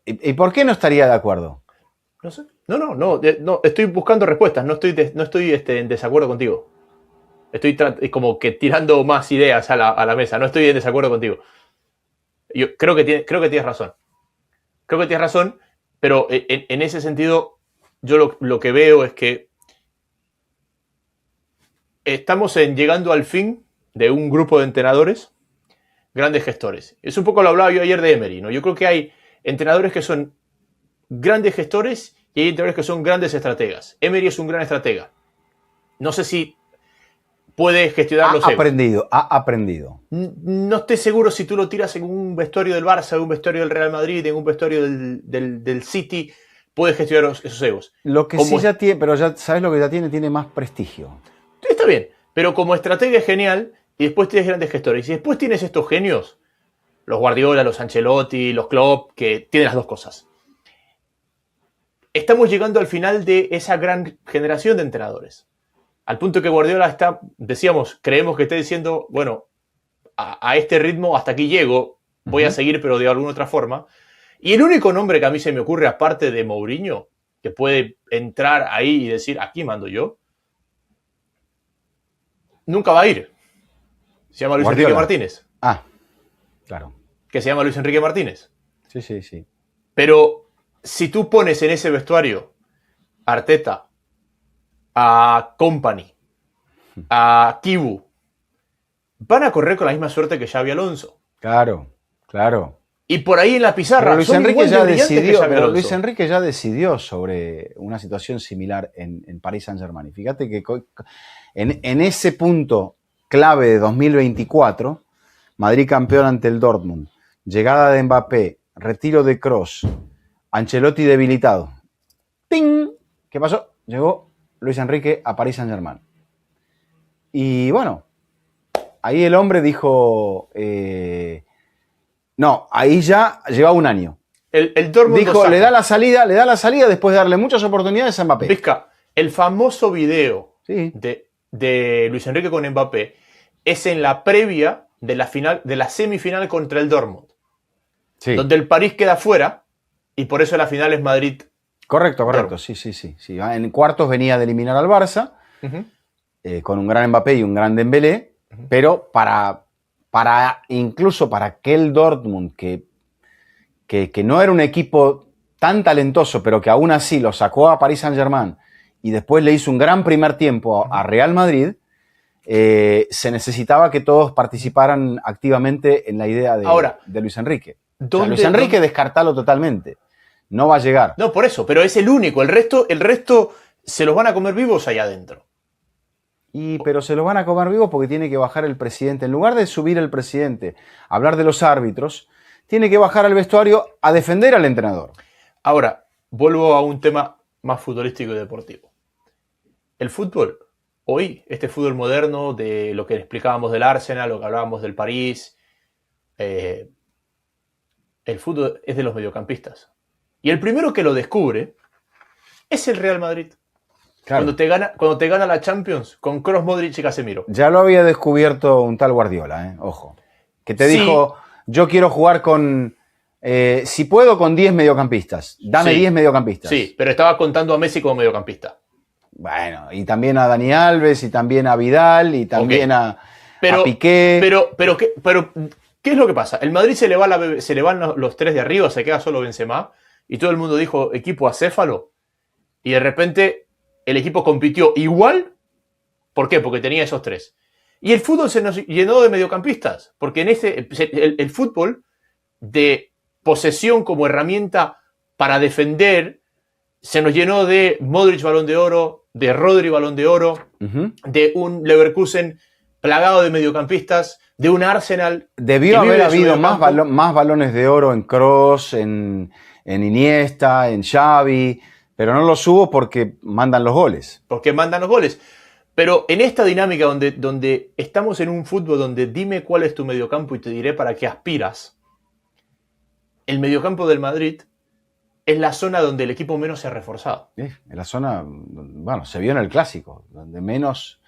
¿Y por qué no estaría de acuerdo? No sé. No, estoy buscando respuestas, no estoy en desacuerdo contigo. Estoy como que tirando más ideas a la mesa, no estoy en desacuerdo contigo. Yo creo que tienes razón. Creo que tienes razón, pero en ese sentido, yo lo que veo es que estamos llegando al fin de un grupo de entrenadores, grandes gestores. Es un poco lo hablaba yo ayer de Emery, ¿no? Yo creo que hay entrenadores que son grandes gestores y hay entrenadores que son grandes estrategas. Emery es un gran estratega. No sé si puede gestionar los egos. Ha aprendido. No estoy seguro si tú lo tiras en un vestuario del Barça, en un vestuario del Real Madrid, en un vestuario del City, puede gestionar esos egos. Lo que sí ya tiene, pero ya sabes lo que ya tiene más prestigio. Está bien, pero como estratega es genial y después tienes grandes gestores. Y después tienes estos genios, los Guardiola, los Ancelotti, los Klopp, que tienen las dos cosas. Estamos llegando al final de esa gran generación de entrenadores. Al punto que Guardiola creemos que está diciendo, bueno, a este ritmo hasta aquí llego, voy a seguir, pero de alguna otra forma. Y el único nombre que a mí se me ocurre, aparte de Mourinho, que puede entrar ahí y decir, aquí mando yo, nunca va a ir. Se llama Luis Guardiola. Enrique Martínez. Ah, claro. Que se llama Luis Enrique Martínez. Sí, sí, sí. Pero si tú pones en ese vestuario a Arteta, a Kompany, a Kibu, van a correr con la misma suerte que Xabi Alonso. Claro, claro. Y por ahí en la pizarra, Pero Luis son Enrique igual de ya brillantes que decidió, Xabi pero Alonso. Luis Enrique ya decidió sobre una situación similar en Paris Saint-Germain. Y fíjate que en ese punto clave de 2024, Madrid campeón ante el Dortmund, llegada de Mbappé, retiro de Kroos, Ancelotti debilitado. ¡Ting! ¿Qué pasó? Llegó Luis Enrique a Paris Saint-Germain. Y bueno, ahí el hombre dijo... no, ahí ya llevaba un año. El Dortmund Dijo, le da la salida después de darle muchas oportunidades a Mbappé. Vizca, el famoso video Sí. de Luis Enrique con Mbappé es en la previa de la final, de la semifinal contra el Dortmund, Sí. donde el París queda fuera y por eso la final es Madrid. Correcto. Dortmund. Sí. En cuartos venía de eliminar al Barça, Uh-huh. con un gran Mbappé y un gran Dembélé, pero incluso para aquel Dortmund que no era un equipo tan talentoso, pero que aún así lo sacó a Paris Saint-Germain y después le hizo un gran primer tiempo a Real Madrid, se necesitaba que todos participaran activamente en la idea de Luis Enrique. O sea, Luis Enrique descartalo totalmente. No va a llegar. No, por eso, pero es el único. El resto se los van a comer vivos allá adentro. Pero se los van a comer vivos porque tiene que bajar el presidente. En lugar de subir el presidente, hablar de los árbitros, tiene que bajar al vestuario a defender al entrenador. Ahora, vuelvo a un tema más futbolístico y deportivo. El fútbol, hoy, este fútbol moderno, de lo que explicábamos del Arsenal, lo que hablábamos del París, el fútbol es de los mediocampistas. Y el primero que lo descubre es el Real Madrid. Claro. Cuando te gana la Champions con Kroos, Modric y Casemiro. Ya lo había descubierto un tal Guardiola, ojo. Que te Sí. dijo, yo quiero jugar con, si puedo, con 10 mediocampistas. Dame Sí. 10 mediocampistas. Sí, pero estaba contando a Messi como mediocampista. Bueno, y también a Dani Alves, y también a Vidal, y también a Piqué. Pero, ¿qué es lo que pasa? El Madrid se le van los tres de arriba, se queda solo Benzema, y todo el mundo dijo equipo acéfalo, y de repente el equipo compitió igual. ¿Por qué? Porque tenía esos tres. Y el fútbol se nos llenó de mediocampistas, porque el fútbol de posesión como herramienta para defender se nos llenó de Modric Balón de Oro, de Rodri Balón de Oro, de un Leverkusen plagado de mediocampistas, de un Arsenal. Debió haber habido más balones de oro en Kroos, en Iniesta, en Xavi, pero no los hubo porque mandan los goles. Porque mandan los goles. Pero en esta dinámica donde estamos en un fútbol donde dime cuál es tu mediocampo y te diré para qué aspiras, el mediocampo del Madrid es la zona donde el equipo menos se ha reforzado. En la zona, bueno, se vio en el Clásico, donde menos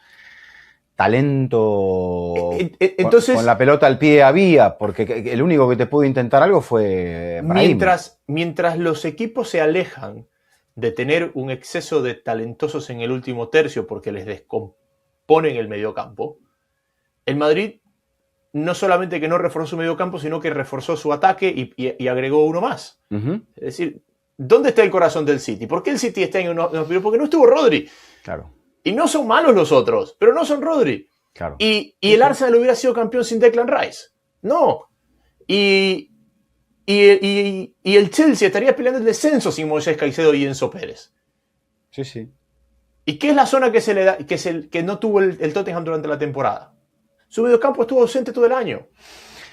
talento entonces, con la pelota al pie había, porque el único que te pudo intentar algo fue Brahim. Mientras los equipos se alejan de tener un exceso de talentosos en el último tercio porque les descomponen el mediocampo, el Madrid no solamente que no reforzó su mediocampo, sino que reforzó su ataque y agregó uno más. Es decir, ¿dónde está el corazón del City? ¿Por qué el City está en uno? Porque no estuvo Rodri. Claro. Y no son malos los otros, pero no son Rodri. Claro. Y el Arsenal hubiera sido campeón sin Declan Rice. No. Y el Chelsea estaría peleando el descenso sin Moisés Caicedo y Enzo Pérez. Sí. ¿Y qué es la zona que se le da, que no tuvo el Tottenham durante la temporada? Su mediocampo estuvo ausente todo el año.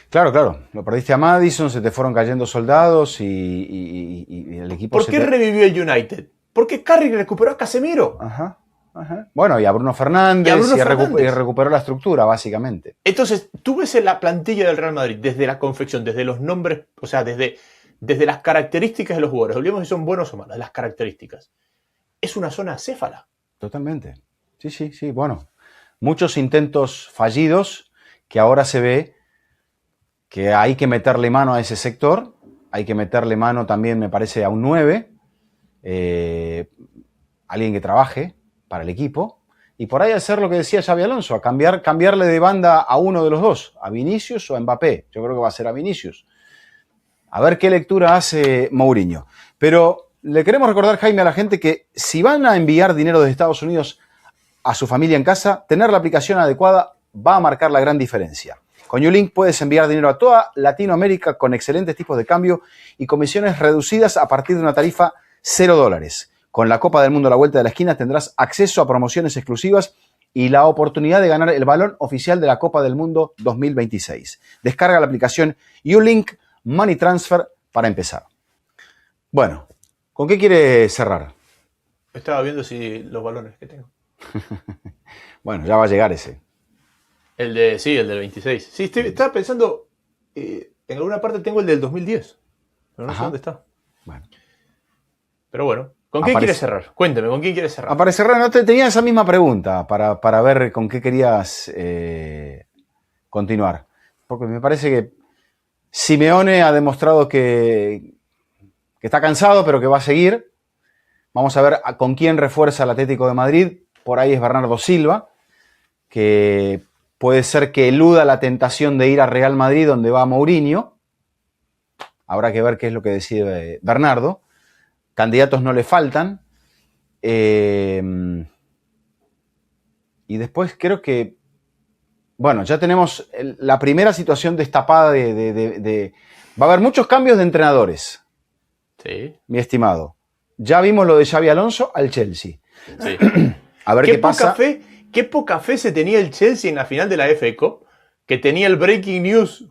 Claro. Lo perdiste a Maddison, se te fueron cayendo soldados y el equipo... ¿Por qué revivió el United? Porque Carrick recuperó a Casemiro. Ajá. Bueno, y a Bruno Fernández, y recuperó la estructura, básicamente. Entonces, tú ves en la plantilla del Real Madrid, desde la confección, desde los nombres, o sea, desde las características de los jugadores, olvidemos si son buenos o malos, las características. Es una zona acéfala. Totalmente. Sí. Bueno, muchos intentos fallidos que ahora se ve que hay que meterle mano a ese sector hay que meterle mano también, me parece, a un 9, alguien que trabaje para el equipo, y por ahí hacer lo que decía Xabi Alonso, a cambiarle de banda a uno de los dos, a Vinicius o a Mbappé. Yo creo que va a ser a Vinicius. A ver qué lectura hace Mourinho. Pero le queremos recordar, Jaime, a la gente que si van a enviar dinero desde Estados Unidos a su familia en casa, tener la aplicación adecuada va a marcar la gran diferencia. Con YouLink puedes enviar dinero a toda Latinoamérica con excelentes tipos de cambio y comisiones reducidas a partir de una tarifa $0. Con la Copa del Mundo a la vuelta de la esquina tendrás acceso a promociones exclusivas y la oportunidad de ganar el balón oficial de la Copa del Mundo 2026. Descarga la aplicación YouLink Money Transfer para empezar. Bueno, ¿con qué quiere cerrar? Estaba viendo si los balones que tengo. Bueno, ya va a llegar ese. El del 26. Sí, estaba pensando, en alguna parte tengo el del 2010, pero no sé dónde está. Bueno. Pero bueno, ¿con quién quieres cerrar? Cuénteme, ¿con quién quieres cerrar? Para cerrar, no tenía esa misma pregunta para ver con qué querías continuar. Porque me parece que Simeone ha demostrado que está cansado, pero que va a seguir. Vamos a ver con quién refuerza el Atlético de Madrid. Por ahí es Bernardo Silva, que puede ser que eluda la tentación de ir a Real Madrid, donde va Mourinho. Habrá que ver qué es lo que decide Bernardo. Candidatos no le faltan. Y después creo que, bueno, ya tenemos la primera situación destapada va a haber muchos cambios de entrenadores. Sí. Mi estimado. Ya vimos lo de Xabi Alonso al Chelsea. Sí. A ver qué pasa. Qué poca fe se tenía el Chelsea en la final de la FA Cup, que tenía el breaking news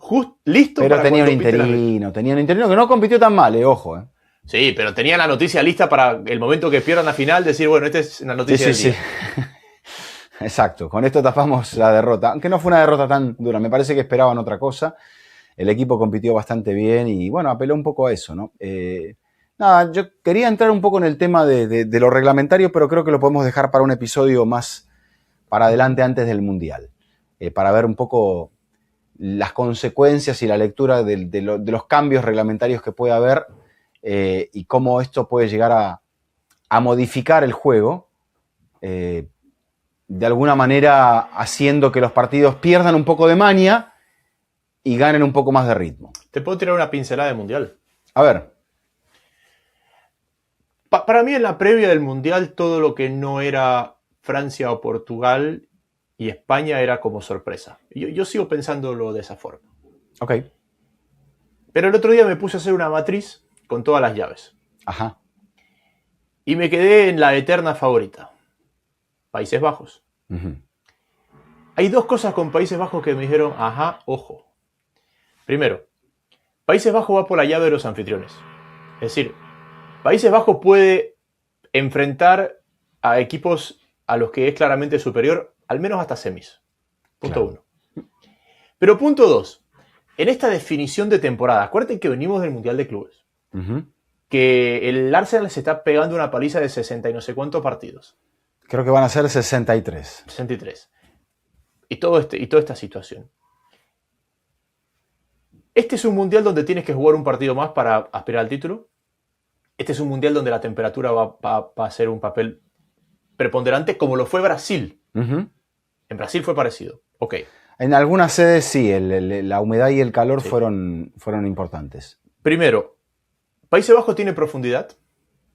listo. Pero tenía un interino que no compitió tan mal, ojo. Sí, pero tenía la noticia lista para el momento que pierdan la final, decir, bueno, esta es la noticia del día. Sí. Exacto, con esto tapamos la derrota, aunque no fue una derrota tan dura, me parece que esperaban otra cosa. El equipo compitió bastante bien y, bueno, apeló un poco a eso, ¿no? Nada, yo quería entrar un poco en el tema de lo reglamentario, pero creo que lo podemos dejar para un episodio más para adelante antes del Mundial, para ver un poco las consecuencias y la lectura de los cambios reglamentarios que puede haber y cómo esto puede llegar a modificar el juego, de alguna manera haciendo que los partidos pierdan un poco de maña y ganen un poco más de ritmo. ¿Te puedo tirar una pincelada de Mundial? A ver. Para mí en la previa del Mundial todo lo que no era Francia o Portugal y España era como sorpresa. Yo sigo pensándolo de esa forma. Ok. Pero el otro día me puse a hacer una matriz con todas las llaves. Ajá. Y me quedé en la eterna favorita. Países Bajos. Uh-huh. Hay dos cosas con Países Bajos que me dijeron, ajá, ojo. Primero, Países Bajos va por la llave de los anfitriones. Es decir, Países Bajos puede enfrentar a equipos a los que es claramente superior, al menos hasta semis. Punto Claro. 1. Pero punto 2. En esta definición de temporada, acuérdense que venimos del Mundial de Clubes. Uh-huh. Que el Arsenal se está pegando una paliza de 60 y no sé cuántos partidos. Creo que van a ser 63. 63. Y toda esta situación. Este es un Mundial donde tienes que jugar un partido más para aspirar al título. Este es un Mundial donde la temperatura va a ser un papel preponderante, como lo fue Brasil. Uh-huh. En Brasil fue parecido. Ok. En algunas sedes sí, la humedad y el calor fueron importantes. Primero, Países Bajos tiene profundidad.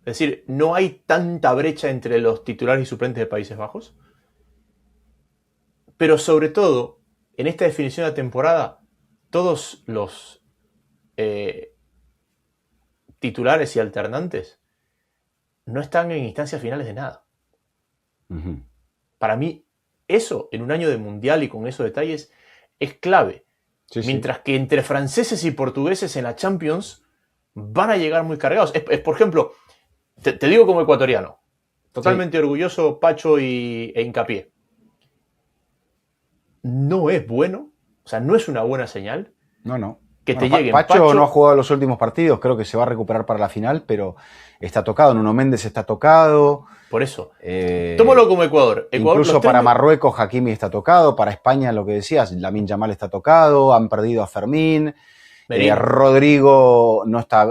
Es decir, no hay tanta brecha entre los titulares y suplentes de Países Bajos. Pero sobre todo, en esta definición de temporada, todos los titulares y alternantes no están en instancias finales de nada. Uh-huh. Para mí, eso, en un año de Mundial y con esos detalles, es clave. Sí, Mientras que entre franceses y portugueses en la Champions van a llegar muy cargados. Por ejemplo, te digo como ecuatoriano, totalmente orgulloso, Pacho e Hincapié. No es bueno, o sea, no es una buena señal. No. Que te lleguen. Pacho no ha jugado los últimos partidos, creo que se va a recuperar para la final, pero está tocado. Nuno Méndez está tocado. Por eso. Tómalo como Ecuador. Incluso para Marruecos, Hakimi está tocado. Para España, lo que decías, Lamine Yamal está tocado. Han perdido a Fermín. Rodrigo no está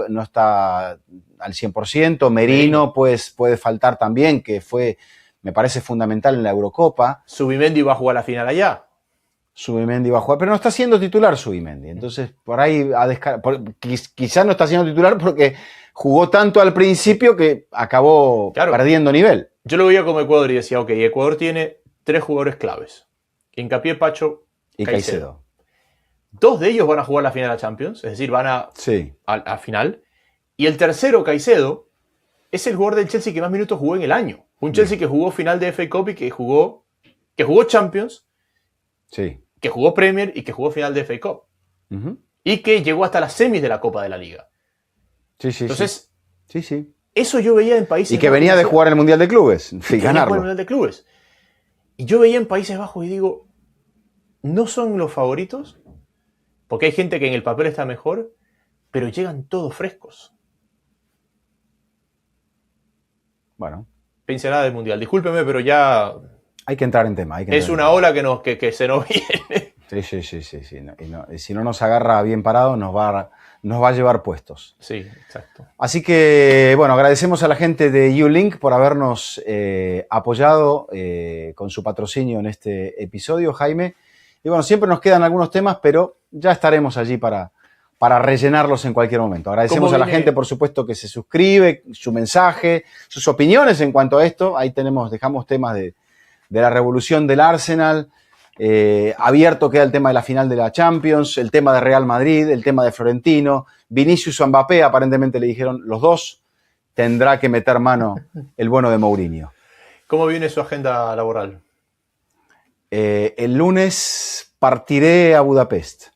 al 100%, Merino pues, puede faltar también, que me parece fundamental en la Eurocopa. Zubimendi va a jugar la final allá. Zubimendi va a jugar, pero no está siendo titular Zubimendi. Entonces, por ahí quizás no está siendo titular porque jugó tanto al principio que acabó perdiendo nivel. Yo lo veía como Ecuador y decía, ok, Ecuador tiene 3 jugadores claves. Hincapié, Pacho y Caicedo. 2 de ellos van a jugar la final de la Champions, es decir, van a final. Y el tercero, Caicedo, es el jugador del Chelsea que más minutos jugó en el año. Un Chelsea que jugó final de FA Cup y que jugó Champions, que jugó Premier y que jugó final de FA Cup. Y que llegó hasta las semis de la Copa de la Liga. Entonces, eso yo veía en Países Bajos. Y que venía de jugar el Mundial de Clubes y ganarlo. El Mundial de Clubes. Y yo veía en Países Bajos y digo, no son los favoritos, porque hay gente que en el papel está mejor, pero llegan todos frescos. Bueno. Pincelada del Mundial. Discúlpeme, pero ya... Hay que entrar en tema. Es una ola que se nos viene. Sí. Y si no nos agarra bien parado, nos va a llevar puestos. Sí, exacto. Así que, bueno, agradecemos a la gente de U-Link por habernos apoyado con su patrocinio en este episodio, Jaime. Y bueno, siempre nos quedan algunos temas, pero ya estaremos allí para rellenarlos en cualquier momento. Agradecemos a la gente, por supuesto, que se suscribe, su mensaje, sus opiniones en cuanto a esto. Ahí dejamos temas de la revolución del Arsenal. Abierto queda el tema de la final de la Champions, el tema de Real Madrid, el tema de Florentino, Vinicius o Mbappé, aparentemente le dijeron los dos, tendrá que meter mano el bueno de Mourinho. ¿Cómo viene su agenda laboral? El lunes partiré a Budapest.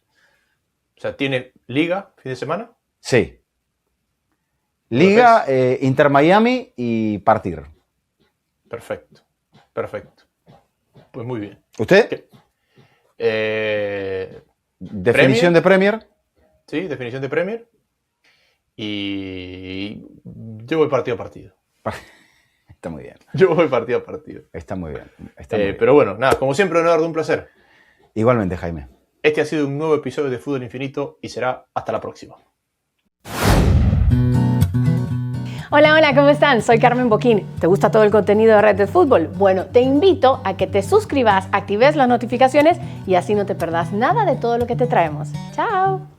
O sea, ¿tiene Liga fin de semana? Sí. Liga, Inter Miami y partir. Perfecto. Pues muy bien. ¿Usted? ¿Definición de Premier? Sí, definición de Premier. Y yo voy partido a partido. Está muy bien. Yo voy partido a partido. Está muy bien. Pero bueno, nada, como siempre, Leonardo, un placer. Igualmente, Jaime. Este ha sido un nuevo episodio de Fútbol Infinito y será hasta la próxima. Hola, ¿cómo están? Soy Carmen Boquín. ¿Te gusta todo el contenido de Red de Fútbol? Bueno, te invito a que te suscribas, actives las notificaciones y así no te perdás nada de todo lo que te traemos. ¡Chao!